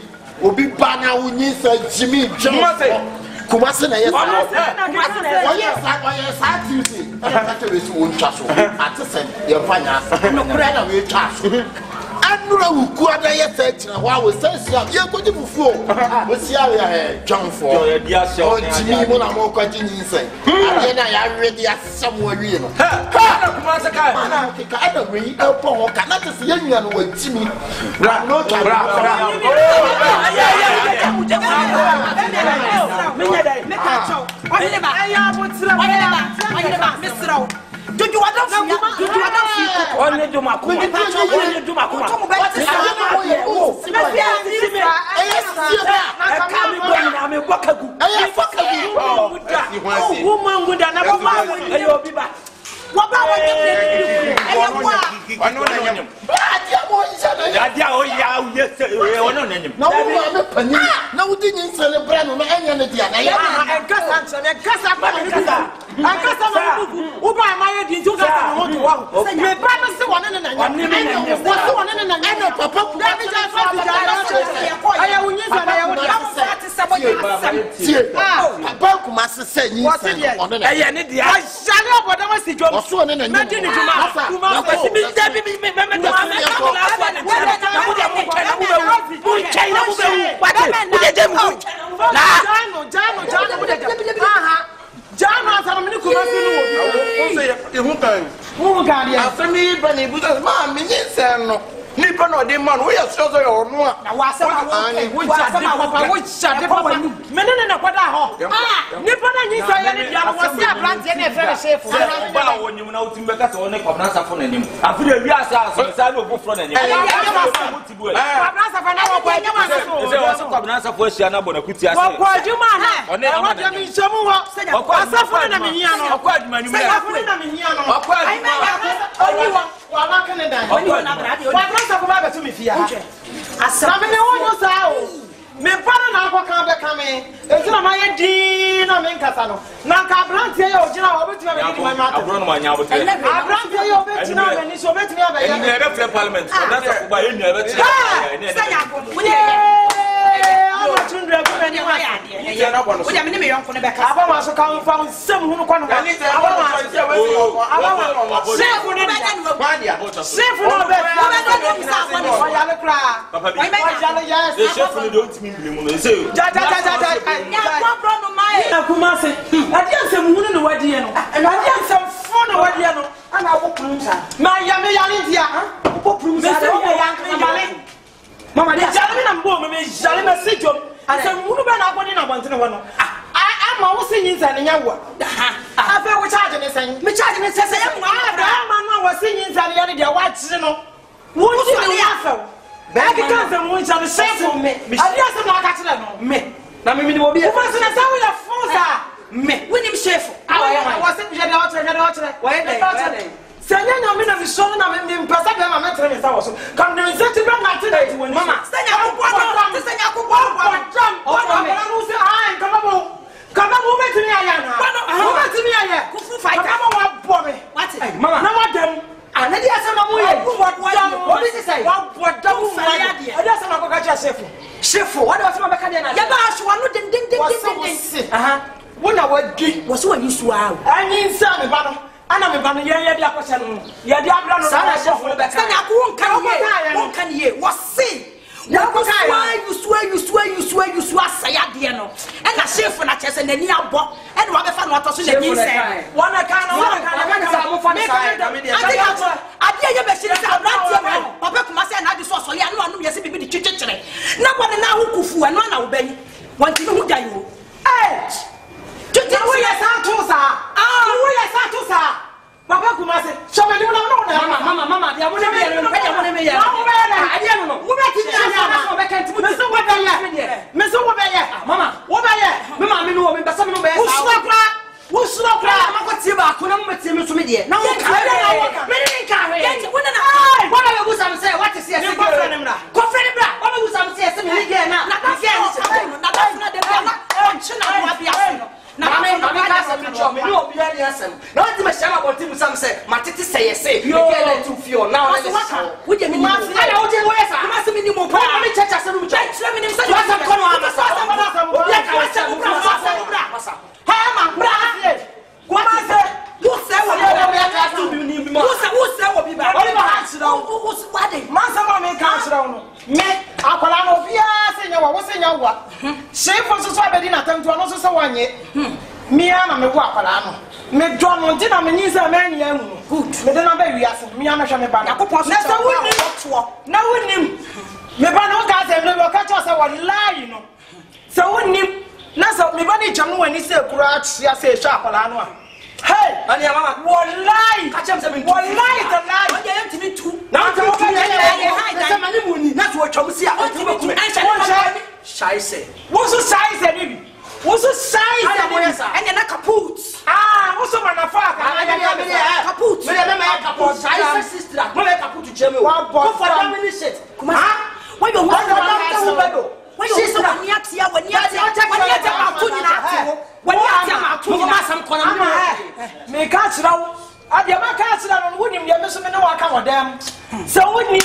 obi ba na wo nyi sa Jimmy kumase na ye sa Tuesday ana ka we si won twa so atese ye fanya no kura na we twa so anura wuku ada ye sa kira wa wo sensia ye koji fufuo wo sia we Johnfo yo dia sia o Jimmy mo na mo kwaji nyinsen ade na ya ready asam wa wie no ha kumase ka na ka ada we e po ho ka na tese ye nua no wa Jimmy bra no ka bra Dudu wadon only do makuma only do makuma Nipa no de man we are so so no na wa se ma wo chade papa menene na kwada ho nipa na nyi so ye ne dia wo se abrante na efere chef ba na wo nyim na wo timbe ka se wo ne kwabna safo na nim afire wi asa sa na obufro na nim kwabna safo na wo kwa nyama se wo se kwabna safo asia na bona kuti ase wo kwa juma na one na ma mi nchemu ho asafo na me hia no kwa aduma nyum ya asafo na me hia no kwa aduma oniwa wa ma Canada oniwa na brade kwabna safo ba betu me fia asra me ne wo sa o me para na akwa kan be kame enti na ma ye di na me nkasa no na ka brante ye ogina wo betu me di ma mata abro no ma nya abote brante ye obetu na me ni so betu me ba ye ni ebe free parliament na safo ba ye ni ebe ti ni sanya ko wo ye aba tundra ko me ni wa ya de wo ja me ni me yonko ne be ka aba ma so kan fa nsem hu no kwa no aba ma chef ni chef no be wa ya le kra papa bi yes chef ni don't mean me no say ja ya pro no mai na kuma se ade ansem hu no wadi ye no ade ansem fo no wadi ye no ana wo prunsa ma ya me ya ni dia wo prunsa de ya ya mama dia jale na mbo me jale na sejom ansem hu no be na agoni na bantene ho no ama wo se nyinza ne nyawo afa wo charge ne sen me charge ne sen ya mwa ama no wo se nyinza ne ya ne dia wa kire no wo ti ne ya fa ba ke kan se mo charge chef me ade ase no aka kire no me na me ni wo bi e fa se na sa wo ya fonsa me wo ni chef wo se je na wo chere wo ye dey sanya na me na mi so na me mpesa be ma me tere me sa wo so kam ne se ti be na ti na ti woni mama sanya ko no se ai kama mo betimi aya na mo betimi aya kufu fight kama wa bo me mama na madam ana dia sama mo ye wo bi say wa bodam fire dia ada sama ko ka cha chef what was ma be ka dia na ya ba so no den aha wona wadi wo so wani suwa anyi nsa me ba no ana me ba no ye dia ko cha no ye dia abra no sana chef no be ka sanya ko won kan ye wo se you swear saya dia no e na chef na chese na ni abo e na wa be fa no to so na ni se wana kan sa mo fa ni sa me dia adia ye be shire sa abrantie me papa kuma se na adi so so ya no anu ye se bibi di chichichere na kwa na hu kufu anu na wo bani wanti no hu dayo chichi wo ye sa to sa papa kuma se so me ni no mama dia mo ne me ye no pe dia mo ne me ye adia no wo be ti nya na me so wo be ye mama wo be ye me ma me no wo me besa me no be wo sura kra ma ko tie ba ko na mo tie me so me die na wo ka me ni ka he ye wo na anye me ana me wo akwara no me do no di na me nyi se me nya hu good me de na ba wiase me ana hwe me ba yakopon so na se woni na wonim me ba no ka se me ka cho se wallahi no se wonim na se me ba ni jam no wani se kura atia se hwe akwara no a hey ani mama wallahi ka chem se me wallahi the lie o ye ntimi tu na to ka ye se mani muni na to twom si a o tu be shy say wo so shy say bibi wo so shy say enya na kaput wo so mana fa ka kaput me na ma kaput shy say sister mo me kaput jeme wo for that many shit kuma when you want to bedo when you so wani atia wani ma tu ni na ati wani atia ma tu ni ma sam kona me ka chira wo adia ma ka chira no wonim de me so me na wa ka wodam so woni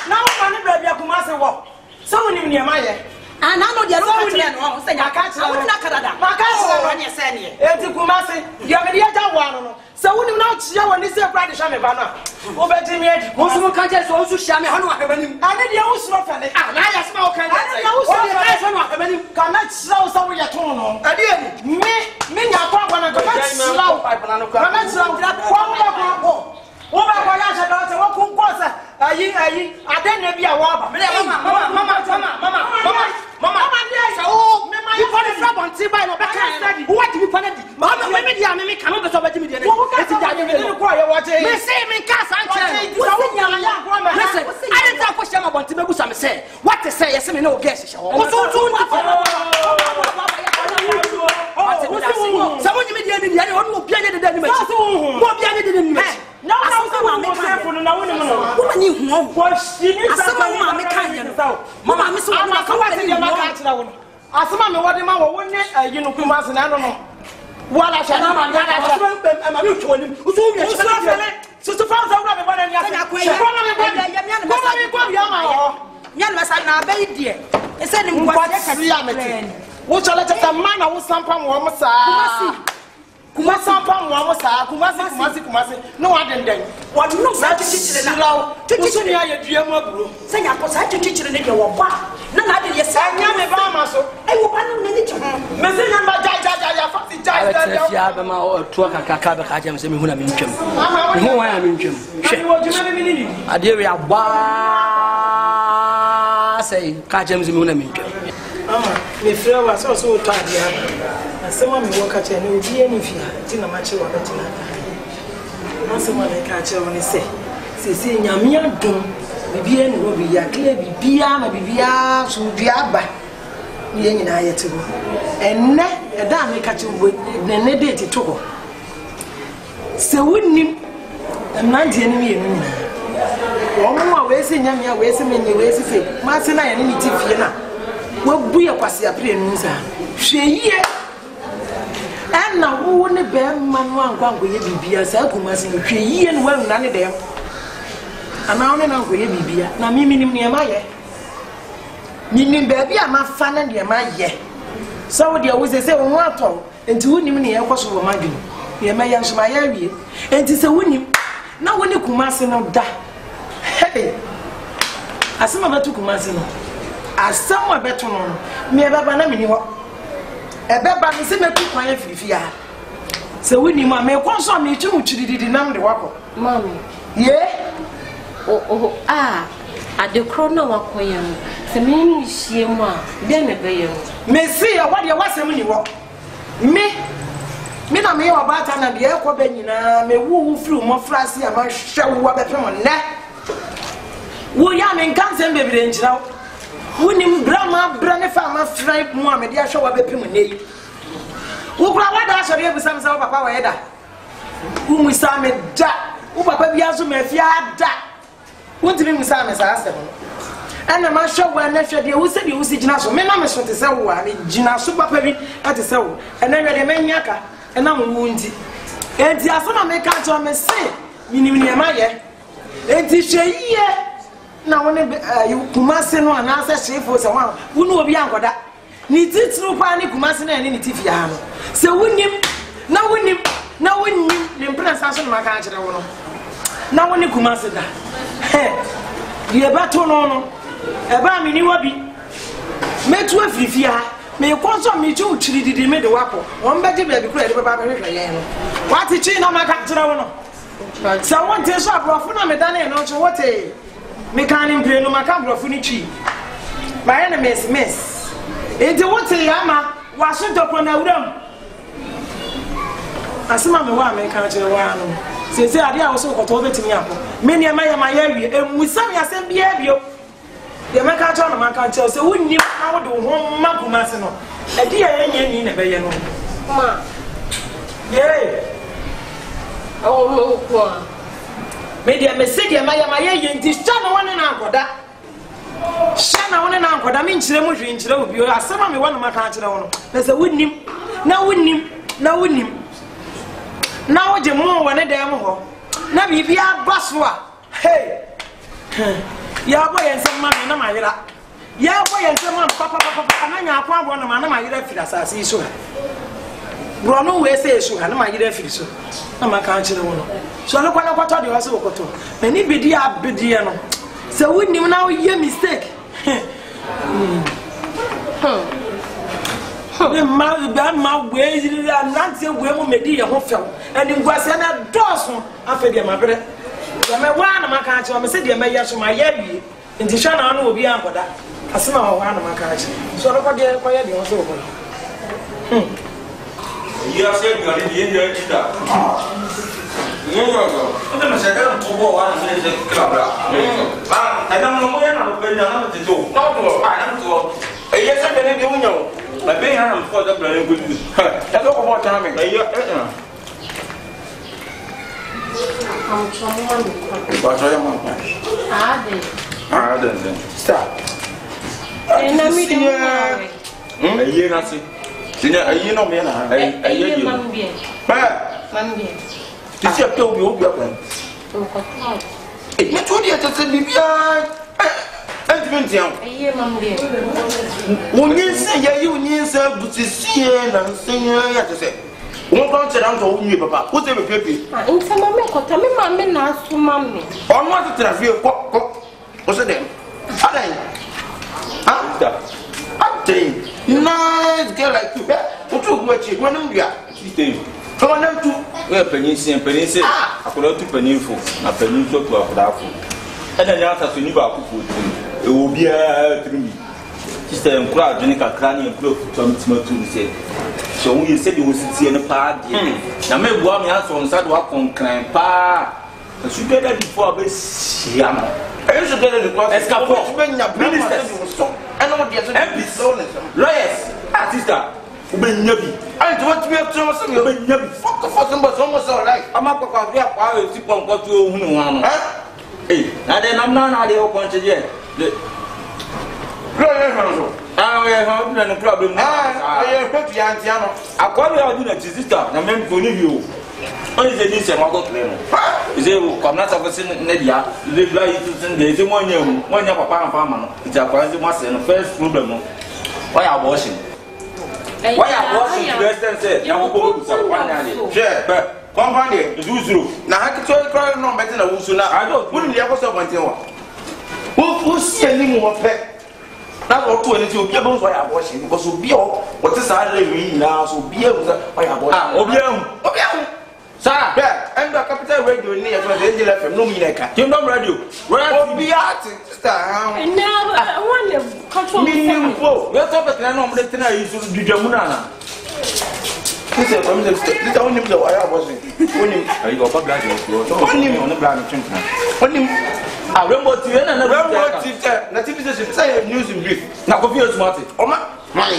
na wo ma ne bra bia kuma se wo so wonim ne ma ye ana no de ro ka chira no se nya ka chira woni na kadada ma ka chira no nya se ne enti kuma se dia me dia ja wa no so wonim na chia woni se bra de sha me ba no wo be ti me edi wo so ka je so so sha me ha no akabanim ane dia wo so fa ne na ya se ma wo kan ane dia wo so fa no akabanim ka na chira wo so wo ye ton no ade me nya kwa na ka chira wo pipe na no ka na chira wo ba ko ya sha do se wo kun ko sa ayi aden bi a wo ba mama dia sa o me ma you for the trouble until by no be can study what do you for the mama me dia me kan be so ba jimi dia e ti ja je me ko ye wo je me say me ka san che wo se nya ya ko ma listen I didn't talk question about me gusa me say what to say yes me no guess she wo so so Someone you media ni ya onu obia ne de ni ma chi mo obia ne de ni ma chi na wo mo careful na wo ni mo wo ni hu wo asama ma me kan ye no mama me so wo ma ka wa se de ma ka chira wo asama me wo de ma wo ne ayi no kuma se na no wala sha na ma ga na sha ma me twa ni wo so mi chi so fa za wo me ba na ni ase ko na me ba ya ko ya ma ho nya na sa na ba die e se ni mo kwa ka si ya me wo chole chata mana wo sampa mo mo saa kuma sampa mo mo saa kumasi no wa denden wa no sa chichire na wo so ni aye dua mo aburo se nya ko sa chichire ne de wo ba na de ye sa nya me ba ma so ai wo ba no ne chi me se nya ba ja fa ti ja ya ba ma o to ka be ka jam se me hu na me ntwam me hu wa ya me ntwam she wo juma me ni ade we agba say ka jam se me hu na me ntwam Mama, me frɛ wa so so to ade ha. Asɛm me wo ka kyɛ ne obi ani fia, ti na ma kyɛ wa betina. Asɛm me ka kyɛ wo ne sɛ, sese nyame adom, bibia ne wo bi ya, kle bibia ma bibia so dua ba. Ye nyina ye te ho. Enne, ɛda me ka kyɛ wo ne date to ho. Sɛ wonnim, ɛmnantie ne me ye nyina. Wo mo a we se nyame a we se menye we se fe. Ma se na ye ne ti fie na. Wabu ya kwasi apre nunza hweyie na wo ne be manu ankwanko ye bibia sa kumasi hweyie ne wa nna ne dem ana wo ne na nko ye bibia na mimi nim ne ma ye mimi be bia ma fa na ne ma ye so wo de wo se wo ato enti wo nim ne ye kwaso wo madwin ye ma ye nso ma ye wie enti se wo nim na wo ne kumasi no da hey asema batu kumasi no asama beto no me baba na mini ho ebeba me se metu kwan afirifia se woni ma me kon so me twu chiridi nam de wako mami ye ade kro na wakoya se me ni hie mu a de me be ye me si ya wade wasem ni wo me na me wa bata na de ekọ ba nyina me wu firi mo frase ya ma hwe wo bepem ne wo ya me nkanse mbebire nchira Wunim brama brane fa ma fry mu a me de ahwe wa bepem nei wo kura wada asori ebusam sa papa wa eda umu sa me da wo papa bi azu me fia da wontimi mu sa me sa asem ana ma hwe wa na hwe de wo se de wo si gina so me na me so te se wo a me gina so papa bi ate se wo ena we de manyaka ena mo wunti enti asama me ka cho me se minim ne ma ye enti hwe na woni kumase no ana se chefo se wa wonu obi ankoda ni titru pa ni kumase na ni tifia ha no se wonim na wonim ni mprensa so ma ka kire wo no na woni kumase da ye bato no e ba mi ni wabi metu afirifia me kwanso me ju chiri didi me de wako won beje be bi kura de baba hwehwe yen no wati chi na maka kira wo no sa won te so abrofo na me dane no cho wote me kan ni mpre no maka abrofo ni chi ba ye na mes enti wote ya ma wa so dokro na wuram asema me wa me kan kira wa no se ade a wo so koto betimi akọ me ne ma ya ma ya wi emusam ya sem bia bio ya maka cho na maka cho se wonni na wo de ho maguma se no e di ya yenye ni na be ye no ma ye o mo ko me dia me se dia ma ya ye nti cha na woni na akoda sha na woni na akoda me nchire mo hwe nchire obi o asema me wona maka chire wo no na se wonnim na wo je mo wona da mo ho na bibia baso a hey ya boy ensem ma na ma yira ya boy ensem ma papa ananya akwa bo na ma yira fira asase iso ha bro no we say iso ha na ma yira fira so na ma kan chire wo no so no kwana kwato de wase wokoto na ni bedi abedi no se wonnim na wo ye mistake ma we nanti we mo medi ye ho fem ani ngwase na doso afede ma bere ya me wa na maka achi o me se de me yeso ma ya bi nti sha na no obi ankoda asema wa na maka achi so ro kwade kwa ya bi won so ko ya se bi ali ni ye ita yo ndo me se ka to bo wa na se klabra ana mo ya na be na na te to no na to ye se be ne bi unyo ma be ya na for da bra ne go du ya do ko mo ta me I'm someone. But I am one. Ah, then. Stop. And I'm meeting you. A year, nothing. A year, no man. A year, Mammy. Mammy. Did you tell me what you are? You told you to send me behind. A year, Mammy. When you say you need to see and sing, to say. Wọ́n kàn ṣe dáńtọ̀ ó yín bàbá ó ṣe bẹ̀ pépè. Nǹkan mọ̀ mi kọ̀tà mi máa mi náà sún máa mi. Ọ̀nà àti tẹ̀lifí kọ́ ó ṣe dẹ̀ adẹ́yìn adẹ́yìn nice girl like you bẹ́ẹ̀ o tún ògùn ẹ̀kí wọ́n ní ń bìà. Ọmọ náà tún. Wọ́n yẹ pẹ̀lú sí àkọ́dọ̀ tún pẹ̀lú fò na pẹ̀lú tó tu àkọ́dọ̀ fò. Ẹ̀dá ni a ta so ní baako fò tó ewu biara tiri mi. Sísè nkúrò àdúní kakra ní nkúrò tó ń tìmọ̀ tó ń sè. So we said you would see in a party. Now, maybe one has on Saturday on crime pa. Should get that before this yam. I should get it because escapo. Ministers, I know what you're saying. Lawyers, sister, Uben Yabi. I want to be a troublesome. Uben Yabi. Fuck for some, but almost all right. I'm not going to have power to go to who. Hey, now then I'm not the open to yet. Ah, we have no problem. I put the Antiano. I call you doing a sister, and then for you. Only the news and I'll go claim. Is it come not of a sin Nedia? Live like you to send the 1 year, 1 year papa farmer. It's a quasi master and first problem. Why are washing? Why are washing? The Western said, young people, sure, company, do through. Now I can tell you, crying no better than Usuna. I don't put in the episode of my who see any more pet? That's what 22 people why I'm washing because we be what is I live now, so be able to why I'm washing. Sir, I'm the capital radio near the Angel FM, no me like you know radio. Where be artist? And now I want to control me. We're talking about the thing I used to do Jamuna. This is from the only the why I was you got black on the blind children. I remember TV and remember TV say news in brief. Now confuse Marty. Oh my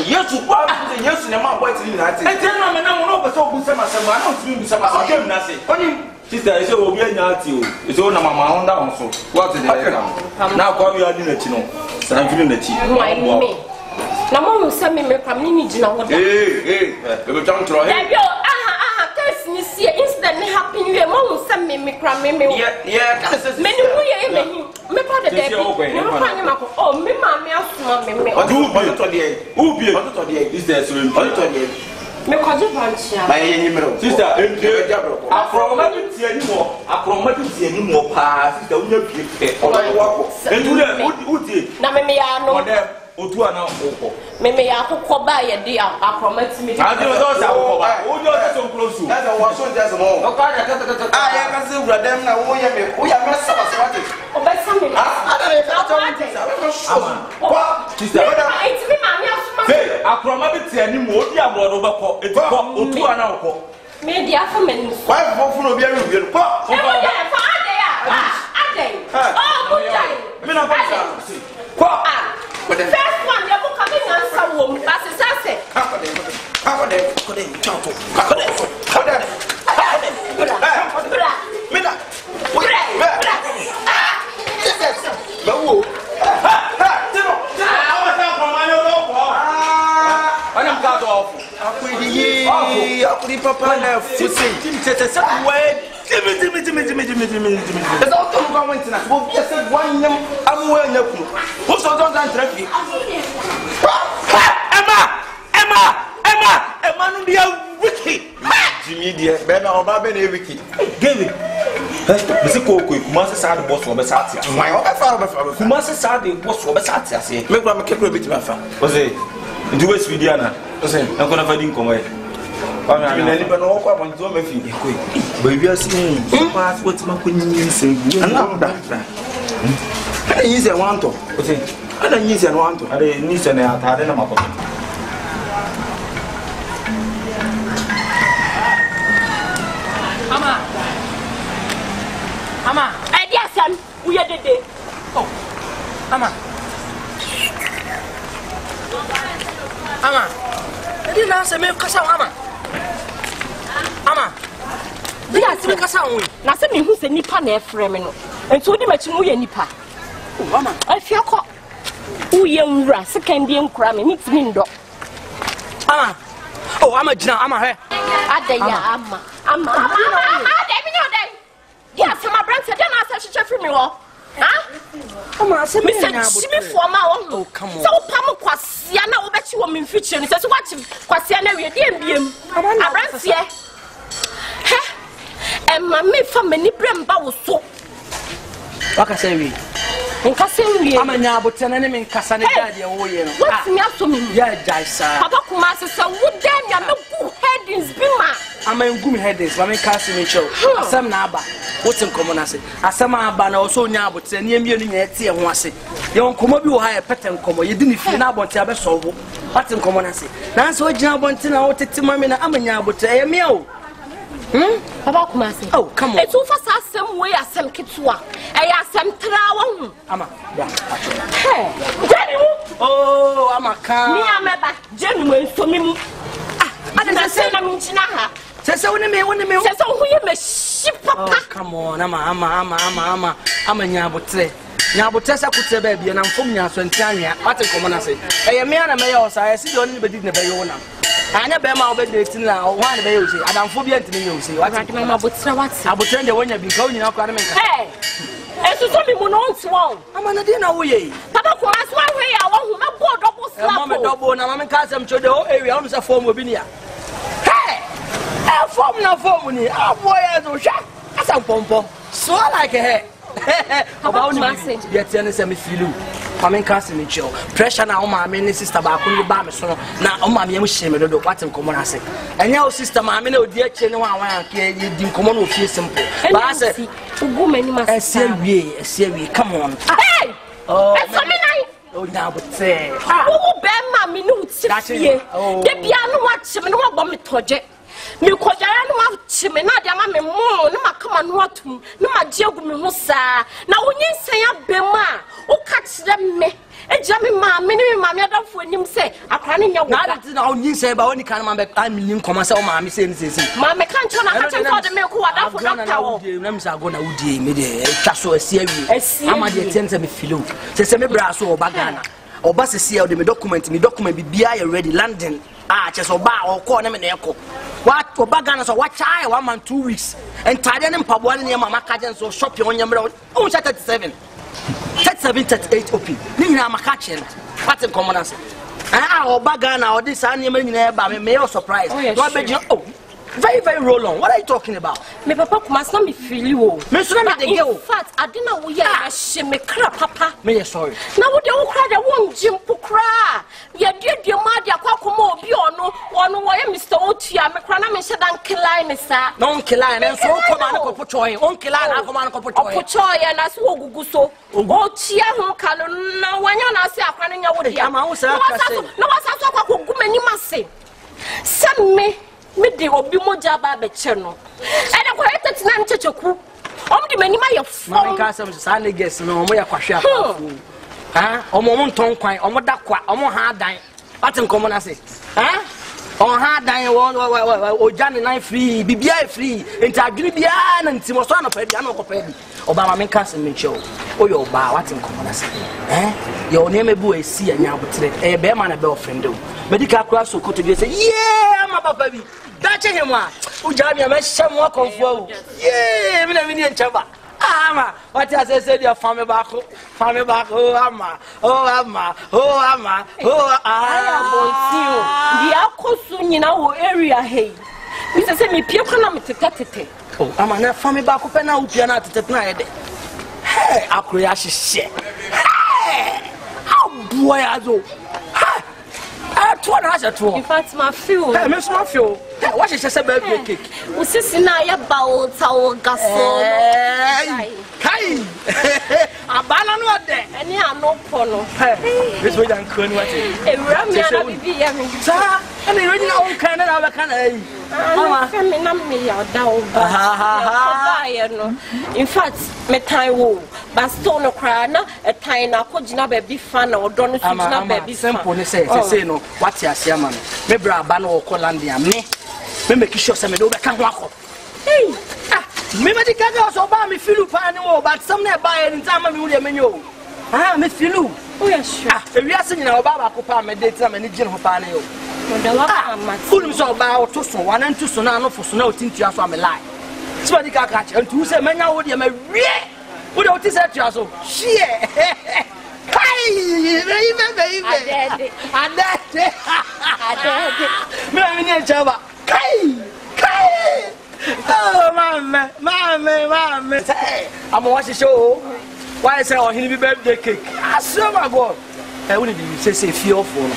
yes to what the yes in my boy in that. And tell me now no but so good some I don't see some I came na say. Only sister is obi anyati o. Is o na mama on down so. What is the now come you are doing it no. San feeling the chief. Me. Na mo say me kwam ni gina ho da. We go down to here. Ni see incident happen you mo say me kram me yeah can say me ni wo me kwa de dey me kwa ni mako oh me ma me asuma me who be is there so me kwa je branchia my nyimero sister afromadu tie ni mo pa sister unya pie o wako entule uti na me ya no otu ana okọ me ya akụkọ ba ye di akromati me adi o sa okọ ba o jo se so close na za wo so just mo o ka ah ya ka se bra dem na wo ya me sa ba wate o ba sa me ada ka to me sa we so kwa sister eti me ma me asuma hey akroma bi ti ani mo odi abro do beko eti ko otu ana okọ me di afa me ni kwa fo no bia wi no kwa e mo ya fa ade ya ade oh good time me na fa sa kwa first one ya buka me nyansa wo mu basi sase kode chanto kode mina bawo tino awa ta ko ma yo lo ko ana mka do ofu akuri papa na fusi tim tete se we Jimmy. There's all come going to us. We'll be a said one young amway neku. Who's so don't traffic? Emma, no be a wiki. Jimmy, dear, Ben or Babin, wiki. Give it. Mr. Coco, must have the boss of Besatia. My father, who must have the boss of Besatia. Say, make my capital bit my fan. Was it? Do it, Vidiana. I'm going to find him come away. I mean, anybody know what I'm doing if you quit. But we are seeing pass what's my queen saying. And now that I use a want to. I don't use a want to. I didn't use an out in a map. Mama, I guess we are the day. Oh, Mama. I didn't answer me because I'm Mama, we are still Cassan. Nothing who's a nipa near Fremino. And so the match we nipa. Mama, I feel caught. Oh, young ras, can be cramming, it's window. Oh, I'm a jam, I'm a hair. Yes, my brother said, I said, from you all. Come on, send me for my own. Oh, come on. So, Pama Quasiana will bet you a mean future. He says, watch him, Quasiana, we are I ran here. And my me from many brim bow so. What I say, we in Cassin, I'm a nabot and enemy in Casanada. What's me up to me? Yeah, Jaisa. Papa Kumasa, so would damn you no head in Spima. I'm a good headings, but I'm casting in show. Some naba. What's in common? I say, as some banner also now, but send you a tea and once. You won't come up you higher pattern come. You didn't feel now, but you so. What's in common? I say, now so jump on to now, take to mammy, I'm a now, but I am you. Papa Kumasi. Oh, come on. It's over some way as some kids work. I ask some trow. Hey, oh, I'm a car. Me, I'm a genuine for me. I didn't say I'm in China. Says so, when the says so, we may ship. Come on, I'm a nyabote. Nyabotesa could say, baby, and I'm from Yaswentania. What a common I say. I am man, I see anybody didn't pay you now. I never am out dating now. One day you say, I don't forget to you. See what I can about what's I will turn the one you've been calling out. Hey, as you told me, one on swung. I'm on a dinner way. Papa, for us, one way I want to go double, and I'm cousin to the whole area. I'm a form of Vinia. Hey, I'll form no form. I'll boy as a shot. That's a pompo. So like a hair. About me, yet, send me feel. Coming casting in chill. Pressure now, my many sister back on the bam so now on my young shame do what in common I say. And your sister, my no dear channel, I can't you common with you simple. But I said, woman must say, we come on. Hey! Oh, now, but say, oh, bear my minutes. That's it. Oh, the piano watch him and what bomb it project. Me ko jara no achime na dia ma me mo no makama no atum no magegu me ho saa na wonyi nsan abem a wo ka kire me eja me ma me ni ma me adafo anim se akra ne nya wo na ati na wonyi nsan ba woni kan ma be aminim koma se wo ma me se ni sesi ma me kan cho na ka chen ko de me ko adafo doctor wo na me sa go na wudie me de twa so asia ama de tense me filo se me bra so obagana obase sia o de me document bibia you ready London just oba or call them in the echo. What Obagana so what child 1 month 2 weeks and Tadian and Pabuan near Mama Kajan so shop your on your road. Oh, 37 38 OP. Nina Makachin. What's in common answer? Obagana or this animal in there by me or surprise. Oh, Very, very roll on. What are you talking about? Me papa must not be feel you. Me so na me dey go. In fact, I didn't know we are she me cry papa. Me sorry. Now we dey cry the one jimpo cry. Ya dey ma dey akwakomo obi ono wo Mr. Otua me cry na me she dan kiline sa. No kiline na so ko ma na ko pochoy. On kiline na ko ma na ko pochoy. Pochoy na so ogugu so. Otia ho kalo na wanya na se akwane nya wo dia. Ma wo sa ka se. Na wasa so akwa ko gumani mase. Same me de obi moja ba be che no e na kwa yete tina nchecheku omdi mani ma ye fo ma ka sam sa na guess no mo ya kwahwe apafu ha omo mo nton kwan omo da kwa omo ha dan patin komo na se ha on ha dan wo jani nine free bibia free enti adwiri bia na ntimo so na pa bia na ko pa bi obama me ka sam me chew o yo ba watin komo na se yo ne me bu esi anya abotre be ma na be offend o medical class so ko to be say yeah ma papa bi dache hema ujami amesha mo konfo yeah me na me ni enchaba ama what I say your family back oh ama I want you the akosu nyina wo area hey me say me pie kwa na me tete oh ama na family back pe na upia na tete na yede hey akroya hihye hey how boy azo in fact my feel me so feel what she say birthday cake usisi na ya bawo tawo gaso kai abana no de eni anopo no this way dan kon what ewura mi na bibi ya mi sa eni ready na on kan na ba kan ai mama femi na me ya da o ba ya no in fact me time wo ba stone no cry na e time na ko gina ba bi fan na odo no gina ba bi simple ne say no what ya say man me bra ba no ko landia me make sure say me do be kan ho akọ hey me ma di kaga so ba me filu pa ni wo but some na ba any time me wo de menyo me filu oh yeah sure e wi ase nyina oba ba ko pa me date na me ni gin ho pa na yo mo da wa pa ma fulum so ba o to so wa na ntu so na no fo so na o tintu aso me lie so di kaga che ntu se menya wo de me wie wo de o ti se tu aso shie kai baby adede me ni chaba kai oh mama say I'm watching show why say oh hini birthday cake I swear my god we need to say fear for no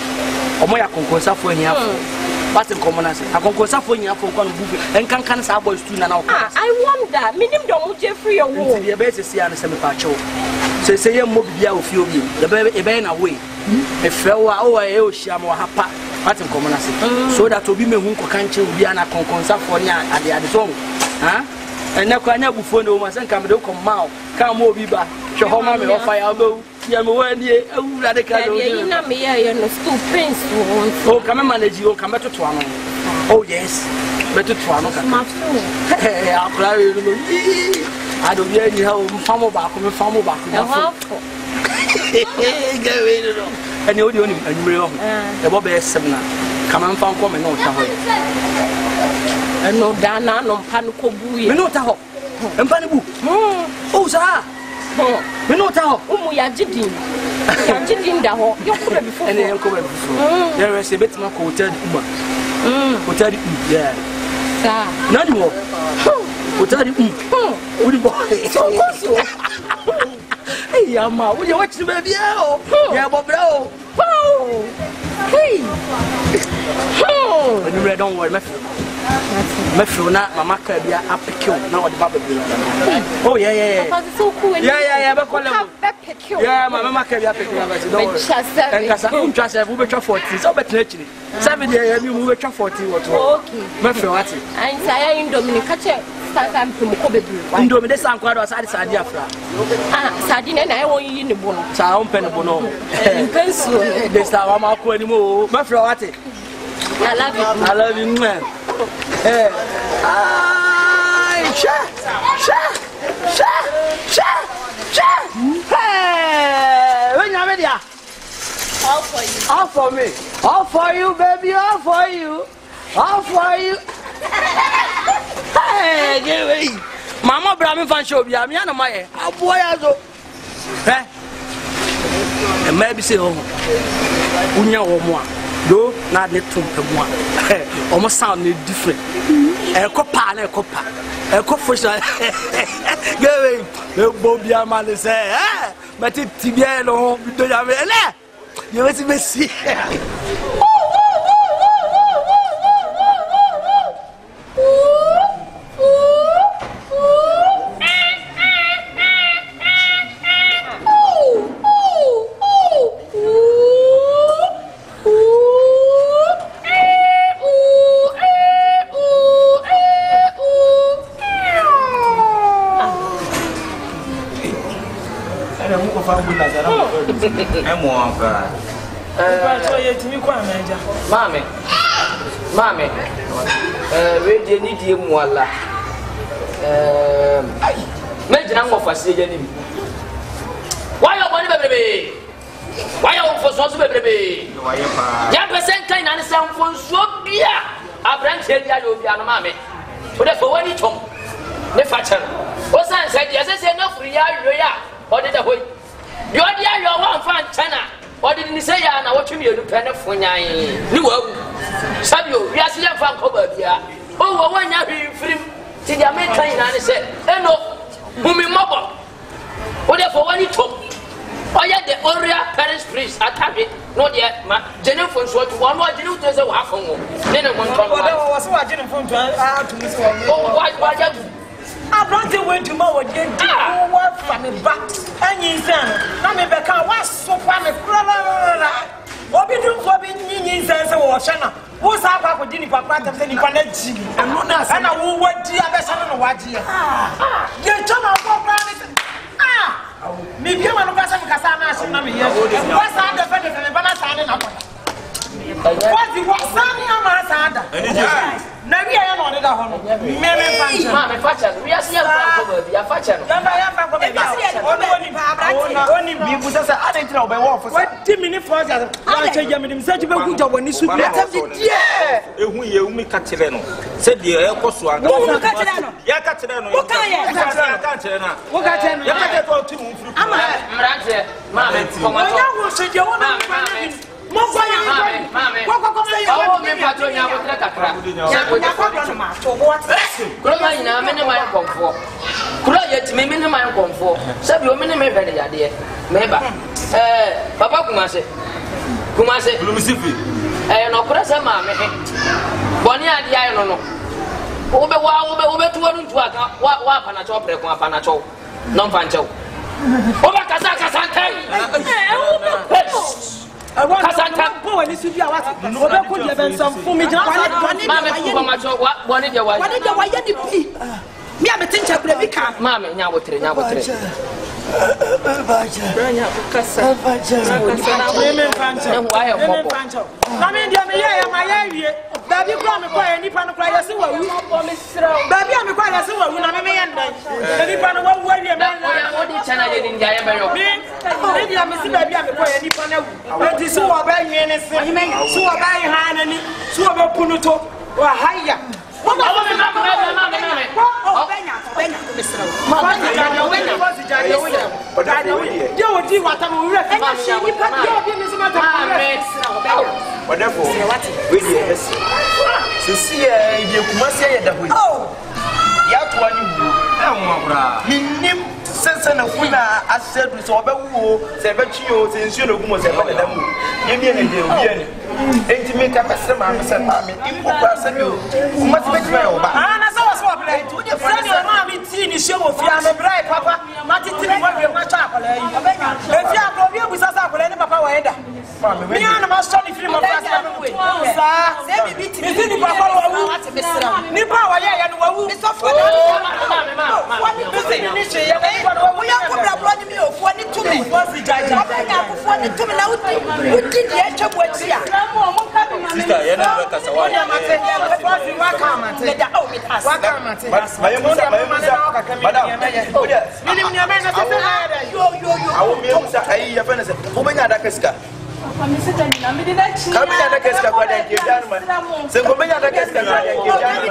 omo ya konkonsa fo anya fo but in common say akonkonsa fo anya fo kwa no bufe enkankan sa boys tu na na I wonder minim do mo Jeffrey yo wo the best say an say me pa cho say ye mo bia ofi obi e be na way e frewa o e o hia mo hapa but in common say so that obi mehu nkokanche obi ana konkonsa fo nya ade so ha ena kwa nya bufo no ma sanka me do kom ma ka mo obi ba hwe ho ma me o fa ya bo ya me wa nie awura de ka do ye na me ya no school prince won o ka me manage o ka me toto ano oh yes me toto ano ka ma fu akra no ado bi ani ha o mfamo ba ko me famo ba ko ha gawe no ani o di oni anumre ho e bo be 7 na ka me mfam ko me no ta ho no dana no mpa no kobuye me no ta ho mpa ne bu o sa me no ta ho umu ya jidin da ho yoko be before ene yoko be before there is a bit ma ko hotel uma hotel yeah sa na di mo hotel udi bo so hey ama udi watch the baby o ya bo bro hey anyway don't worry me feel na mama ka bia apekio na wo de baba bi oh yeah papa so cool yeah be call them yeah mama ka bia apekio ba don't worry en kasa untwa se bu be twa 40 so be tna chiri 7 dey mi mu be twa 40 what okay me feel what ai saya indomie kache sasa mpimo ko be duru indomie de san kwa do sa de afra sadi na e won yi ne bo no sa on pen bo no pensu de sa wa ma ko ni mo me feel what I love you man eh ai sha hey when you media all for me all for you baby all for you hey give me mama bra me fan show bia me na maye aboya zo eh maybe say oh unya wo mo do na de tum pemwa almost sound different kopa na kopa kofosha gawe bobia man say but tibia no do ya me ele you want to see Mame, we dey need you mwala. Me jina ngo fasi je nim. Why you boni bebebe? Why you for so bebebe? Ya percent kan na se mfo so bia. Abranche dia yo bia no mame. O de for wani tom. Ne fa chen. O san se dia se no free ya yo ya. O de hoy. Yo dia yo wan fan chana. O de ni se ya na wo twemi enu pe ne fonyan. Ni wa Sabio, we are seeing from Cobia. Oh, when you are free, see the American and say, Hello, whom in mobile. Whatever one you took. Oh, yeah, the Oria Paris priest attack it, not yet, my Jennifer was one more Jennifer to the half home. Then I want to watch Jennifer to Miss Oh, why, I brought the way tomorrow again. Work from the back. And you said, Not me back. I was so funny. Obi dum for bi nyinyi sense wo hwe wo sa kwa ko dini papa tam se ni pa na ji anu na se na wo wadi abesa no waji ye chama ko pra ni mi bi ma no pasa mi kasa na asin na mi ye wo sa da fe de ba na sa ne na ko wadi wo sa ni ama sa da na wi ya no de da ho no me fancha ma me facha wi asi ya fa ko bi ya facha no ya fa ko bi oni pa abra oni bi bu sa ada ntira obe wo fo sa wadi mi ni fo ja ya che ja mi dim sa ji be ku ja woni su bi atam di die ehu ye umi ka kire no se die e ko so aga wo ka kire no ya ka kire no wo ka ye ka kire na wo ka kire no ya ka te to ti mu furu ama mrante ma me ko ma ya wo se je wo na mo kwa ya mame ko oh me patro nya botre kakra ya ko ma to what kro ma ina me ne ma konfo kro ye ti me ne ma konfo se bi o me ne me vele ya de me ba papa kumase lumisifi no kro se ma me boni ade ayi no no wo be tuwa nu tuwa ka wa pa na cho pre ko pa na cho no pa ncho o ba kasa kai Kasanta po ni su bia wati obe ko je ben sam fu mi jina ma me ko ma cho wa ni de wa ye ni pi mi a betin chabra bi ka ma me nya botre Branya kasa na me fancha na me dia me ya ma ya wie baby kwa me kwa ni pa no kwa ya se wa wu baby a me kwa ya se wa wu na me ya ndan ni pa no wa wu wie me o di chana ye ni dia ya be yo me dia me si baby a me kwa ya ni pa na wu e di so wa ba nwe ne se so wa ba ha na ni so wa ba punu to wa haya sense na kuna asedu so obewu se betwio se nsuo na gumo se bada damu yemi na de obi ani enti me ka pese ma me se ma me impo kwa se bi o kuma se betwa yo ba na so so bla it wo de friend o ma mi ti ni hwe wo fia me bra papa ma ti ti mo we ma cha akola yi e fia bro bi ebusa sa akola ni papa wa eda mi ana ma so ni film of class no we sa se bi bi ti ni papa wa wu ni pa wa ya no wa wu ni so fo wa mi bi ni ni hwe ya we ya ko bra bro ni mi ofo ni tumi si jaja ya ofo ni tumi na uti di e chebo ti a sister ya na ka sa wa ya mate wa ka mate da o mi tas wa ka mate Musa madam mini mi ame na tete na ya yo awo mi Musa ayi ya fana se o benya da kaska kamenya da kaska kwa da ke dan man se ko benya da kaska kwa da ke dan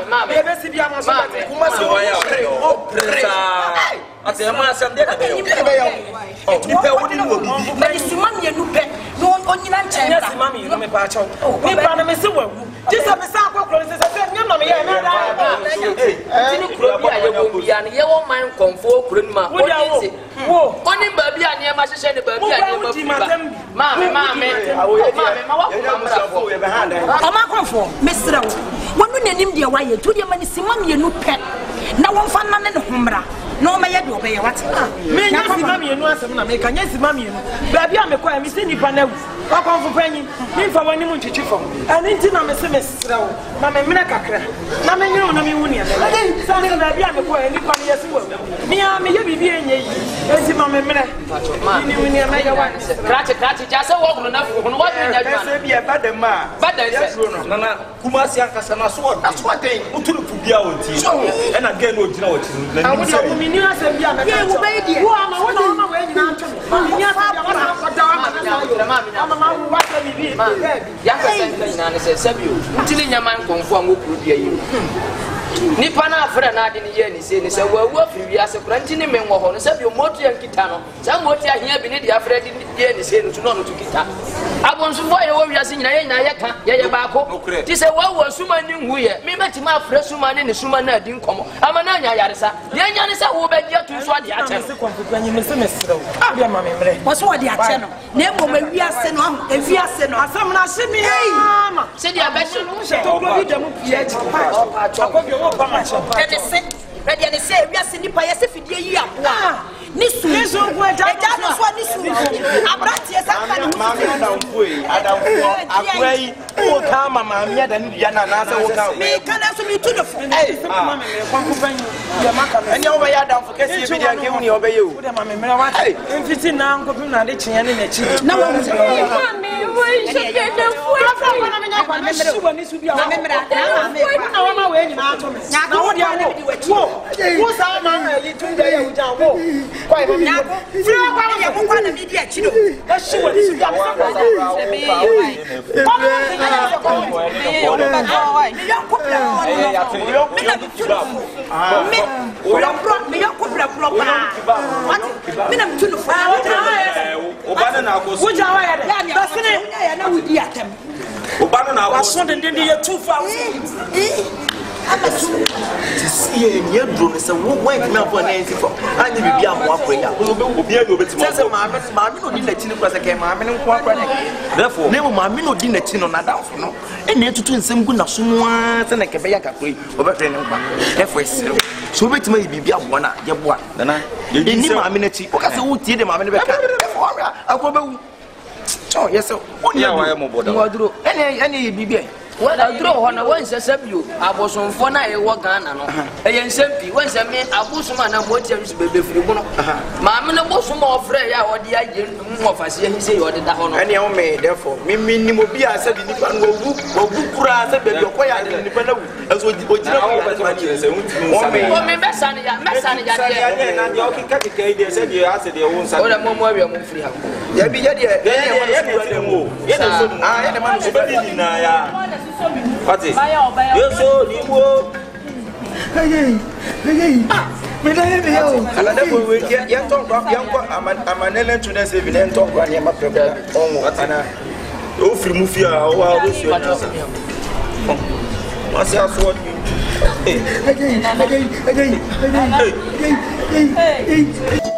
man be si bia mo so kuma se wa ya ate ma asam de na be yo ni pe woni wo bibi mami no me pa chaw me pa na me se wawu jisa me sa akwa kro se nyam na me ye me da tini kuro bi aye wo bia ne ye wo man konfo kuro ni ma oni oni ba bia ne ma hye ne ba bia ne ma ma wa ko ma ama konfo mesra wo wonu nanim de waye to de mani simam ye nu pe na won fa na ne homra no ma ye de obeye wate me nya simam ye nu asem na me ka nya simam ye nu ba bia me kwa me se nipa na wu wa konfo panyi me fa wani mu chichi fo ani nti na me se mesra wo ma me mena kakra na me nyu na me wu ne ya sa ne ba bia me kwa nipa ne yesi wo me ye bibi enye yi enti ma me mena ni wu ne ma ye wa krati ja se wo na fu no wa nya dwa se bia badama no na kumasi ankasa na so den utulu pubia wonti e na gen no gina woti na ni se ni asem bia me ka wo be die wo ama wo na we nyina ntwe ni asem bia na ko da ama wo wa ta bibi ya ka se nyina ne se sabio utili nyaman konfo an wo pubia yi nipa na afra na ade ne ye ni se wawu afri wi ase kura ntini me ngo ho no sabio moto yan kita no sa moto ahia bi ne de afra de ye ni se no tu no no tu kita abonso fo ye wo wi ase nyina ye ka ye ba ko ti se wawu asuma ni hu ye me beti ma afra suma ne suma na adi nkomo ama na nya yaresa ye nya ne se wo be dia tu so ade ache se konfutu anyi me se mesra wo bia ma me mre wo so ade ache no na emo ma wi ase no wi ase no asam na hye me ama se dia be so no se to kro bi dem pie chi akobio wo ba ma che ede se ready and say we are nipa yesi fidie yi aboa ni su go eja no so ni su abrati esa ka ni ma mi adamfo akwai wo ka mama mi ada ni bia na na se wo ka me kana so mi tu do fo ma me kwanko ban ya maka me enya wo ba ya adamfo kesi bi dia ke hu ni obeye o wo de ma me mra wa mfiti na nkopim na de kyen ne na chi na wo ma me wo se de fo afa na me nya kwa me su wa ni su bia wa me mra na wa ma we nyina ato me na wo dia wo sa ma na yi tunde ya uja wo kwa ibo mi firi kwa na ye kwa na mi di achi do ka shi wa ni su bia wa se me see near drone is a white man for 94 and you be a more prayer will be able to tell my no dinner chin because I came I'm in one therefore never my no dinner chin on a down for no and then to twin some good someone and I can be a capri over training so wait may be a one ya one then I didn't my minute because I would see them I'm in the back I go oh yes so what you are more any BB wala dro hono won se sabio abosonfo na e wo Ghana no e yen sempi won se me abosoma na motia nsu bebe firi bu no ma me no bosoma ofre ya odi aje mmofase ahise yo de da hono ene o me therefore mi ni mo bi asa bi nipa no wogu kura asa bebe okoya de nipa na wu aso ojira o me mesane ya de na de okika kika ide se de ase de won sa o le momo abia mo firi ha ya bi ya de ya so ah ya de man so bi na ya Pati. Yo so ni wo. Hey. Me da he yo. Ala da bo we yan ton kwa yan kwa amanele tuna se bi yan ton kwa ni ma problem. Onwo ana. O firi mu fi a o wa o so na sa. Ma se aso ni. Hey.